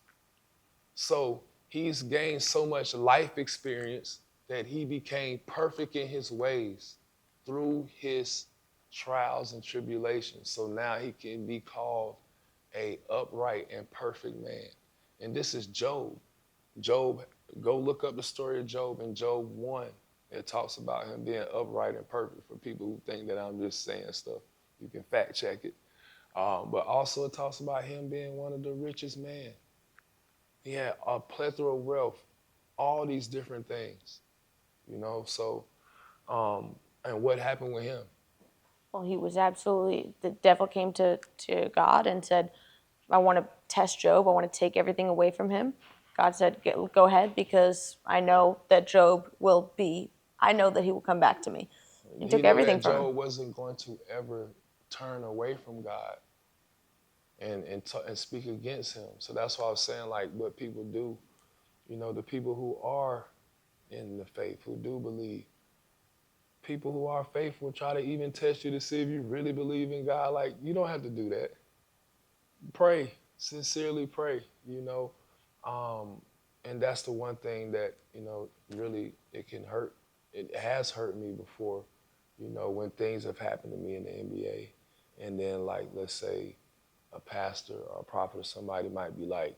So he's gained so much life experience that he became perfect in his ways through his trials and tribulations. So now he can be called a upright and perfect man. And this is Job. Job, go look up the story of Job in Job 1. It talks about him being upright and perfect. For people who think that I'm just saying stuff, you can fact check it. But also it talks about him being one of the richest men. He had a plethora of wealth, all these different things, so, and what happened with him? Well, he was absolutely, the devil came to God and said, I want to test Job. I want to take everything away from him. God said, go ahead, because I know that I know that he will come back to me. He took everything from him. Job wasn't going to ever turn away from God and speak against him. So that's why I was saying, what people do, the people who are in the faith, who do believe, people who are faithful try to even test you to see if you really believe in God. You don't have to do that. Pray, sincerely pray, and that's the one thing that, really it can hurt. It has hurt me before, when things have happened to me in the NBA. And then let's say a pastor or a prophet or somebody might be like,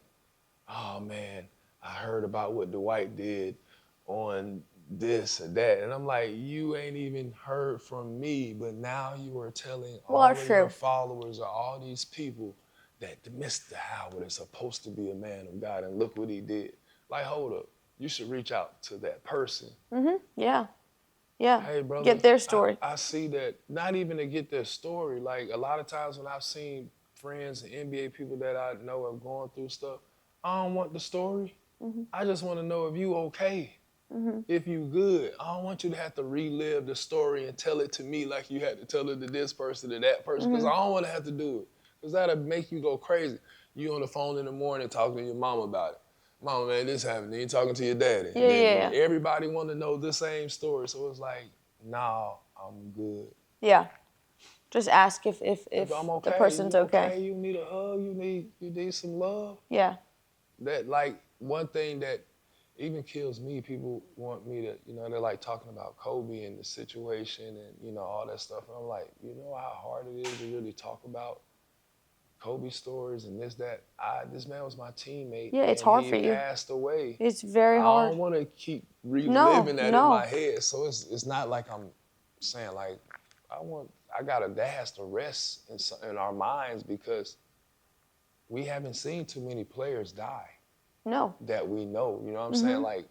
oh man, I heard about what Dwight did on this or that. And I'm like, you ain't even heard from me, but now you are telling all of your followers or all these people that Mr. Howard is supposed to be a man of God, and look what he did. Hold up. You should reach out to that person. Yeah. Yeah. Hey, brother. Get their story. I see that, not even to get their story. A lot of times when I've seen friends and NBA people that I know have gone through stuff, I don't want the story. I just want to know if you okay. If you good, I don't want you to have to relive the story and tell it to me like you had to tell it to this person and that person, because I don't want to have to do it. Because that'll make you go crazy. You on the phone in the morning talking to your mom about it. Mama, man, this happened. Then you talking to your daddy. Yeah, Then yeah. everybody want to know the same story. So it's like, nah, I'm good. Yeah. Just ask if I'm okay. the person's You okay. You need a hug. You need some love. Yeah. That, like, one thing that even kills me, people want me to, they're like talking about Kobe and the situation and, all that stuff. And I'm like, you know how hard it is to really talk about Kobe stories and this, that. This man was my teammate. Yeah, it's and hard he for you. passed away. It's very I hard. don't want to keep reliving that in No. my head. So it's not like I'm saying, like, I got that has to rest in our minds, because we haven't seen too many players die. No. That we know, you know what I'm saying? Like,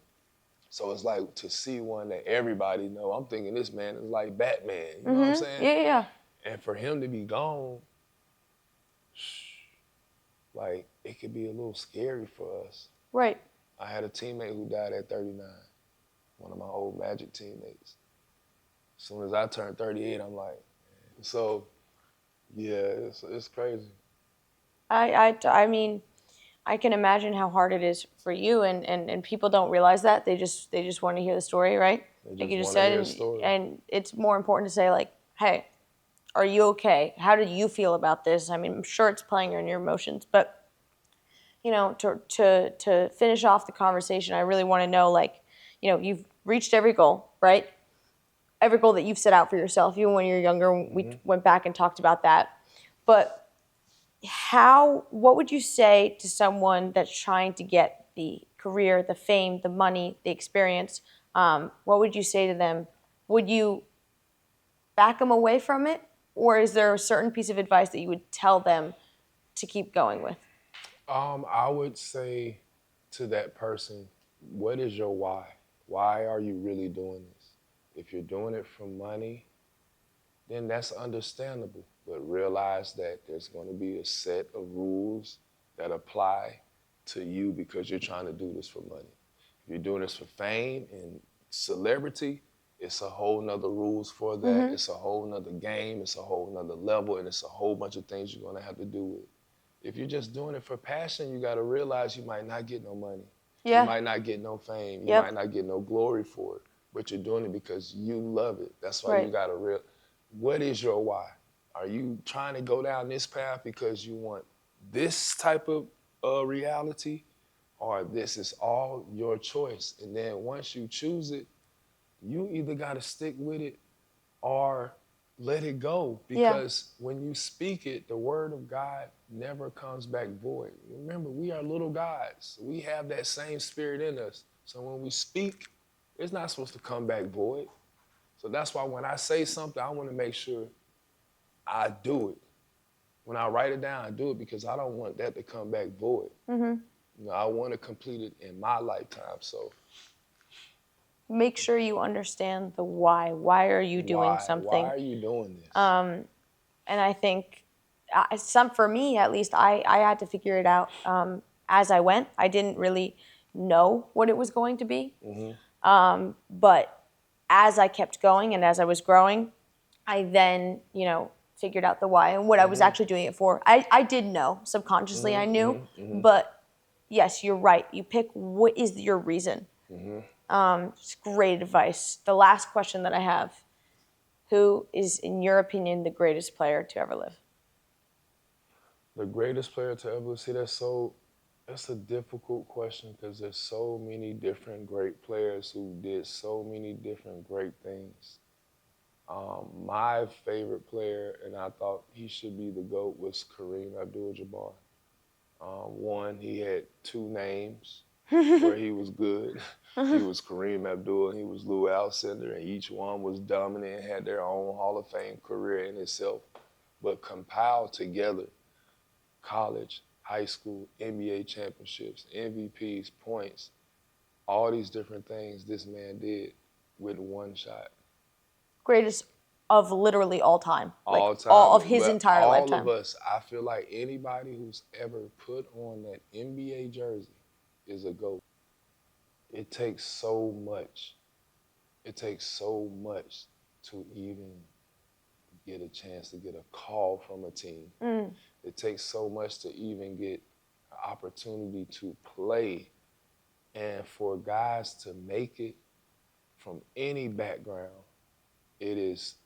so it's like to see one that everybody know. I'm thinking this man is like Batman, you know what I'm saying? Yeah. And for him to be gone, like, it could be a little scary for us. Right. I had a teammate who died at 39, one of my old Magic teammates. As soon as I turned 38, I'm like, so, yeah, it's crazy. I mean, I can imagine how hard it is for you, and people don't realize that. They just want to hear the story, right? Like you just said, and it's more important to say, like, hey, are you okay? How do you feel about this? I mean, I'm sure it's playing on your emotions, but to finish off the conversation, I really want to know, like, you've reached every goal, right? Every goal that you've set out for yourself, even when you're younger. We went back and talked about that, but what would you say to someone that's trying to get the career, the fame, the money, the experience? What would you say to them? Would you back them away from it? Or is there a certain piece of advice that you would tell them to keep going with? I would say to that person, what is your why? Why are you really doing this? If you're doing it for money, then that's understandable. But realize that there's going to be a set of rules that apply to you because you're trying to do this for money. If you're doing this for fame and celebrity, it's a whole nother rules for that. It's a whole nother game. It's a whole nother level, and it's a whole bunch of things you're going to have to do with. If you're just doing it for passion, you got to realize you might not get no money. Yeah. You might not get no fame. You might not get no glory for it. But you're doing it because you love it. That's why you got to realize, what is your why? Are you trying to go down this path because you want this type of reality, or this is all your choice? And then once you choose it, you either got to stick with it or let it go. Because when you speak it, the word of God never comes back void. Remember, we are little gods. We have that same spirit in us. So when we speak, it's not supposed to come back void. So that's why when I say something, I want to make sure I do it. When I write it down, I do it because I don't want that to come back void. I want to complete it in my lifetime. So make sure you understand the why. Why are you doing something? Why are you doing this? And I think for me, at least, I had to figure it out as I went. I didn't really know what it was going to be. But as I kept going and as I was growing, I then, figured out the why and what I was actually doing it for. I did know, subconsciously I knew, but yes, you're right. You pick what is your reason. It's great advice. The last question that I have, who is, in your opinion, the greatest player to ever live? The greatest player to ever live? See, that's a difficult question because there's so many different great players who did so many different great things. My favorite player, and I thought he should be the GOAT, was Kareem Abdul-Jabbar. One, he had two names where he was good. He was Kareem Abdul and he was Lou Alcindor, and each one was dominant and had their own Hall of Fame career in itself. But compiled together, college, high school, NBA championships, MVPs, points, all these different things this man did with one shot. Greatest of literally all time. All time. All of his entire lifetime. All of us, I feel like anybody who's ever put on that NBA jersey is a GOAT. it takes so much. It takes so much to even get a chance to get a call from a team. It takes so much to even get an opportunity to play. And for guys to make it from any background, it is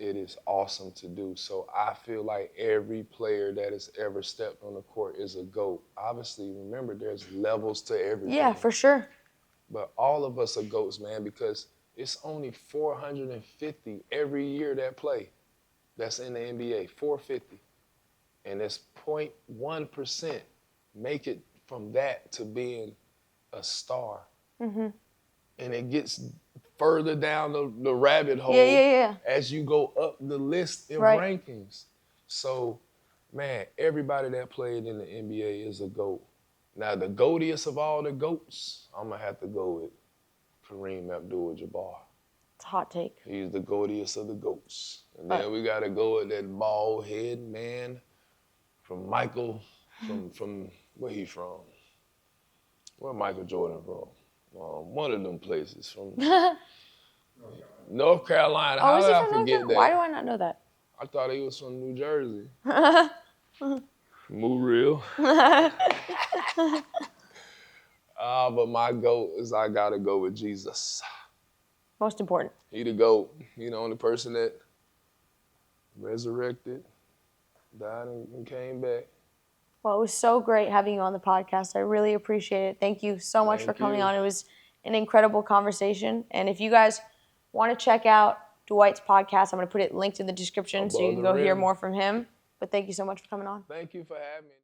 awesome to do. So I feel like every player that has ever stepped on the court is a GOAT. Obviously, remember, there's levels to everything. Yeah, for sure. But all of us are GOATs, man, because it's only 450 every year that play that's in the NBA, 450. And it's 0.1% make it from that to being a star. And it gets further down the rabbit hole as you go up the list in rankings. So, man, everybody that played in the NBA is a GOAT. Now, the GOATiest of all the GOATs, I'm going to have to go with Kareem Abdul-Jabbar. It's a hot take. He's the GOATiest of the GOATs. And then we got to go with that bald head man from where he from? Where Michael Jordan from? One of them places from North Carolina. How did I forget that? Why do I not know that? I thought he was from New Jersey. Move real. But my GOAT is I gotta go with Jesus. Most important. He the GOAT. You know, the person that resurrected, died and came back. Well, it was so great having you on the podcast. I really appreciate it. Thank you so much for coming on. It was an incredible conversation. And if you guys want to check out Dwight's podcast, I'm going to put it linked in the description so you can go hear more from him. But thank you so much for coming on. Thank you for having me.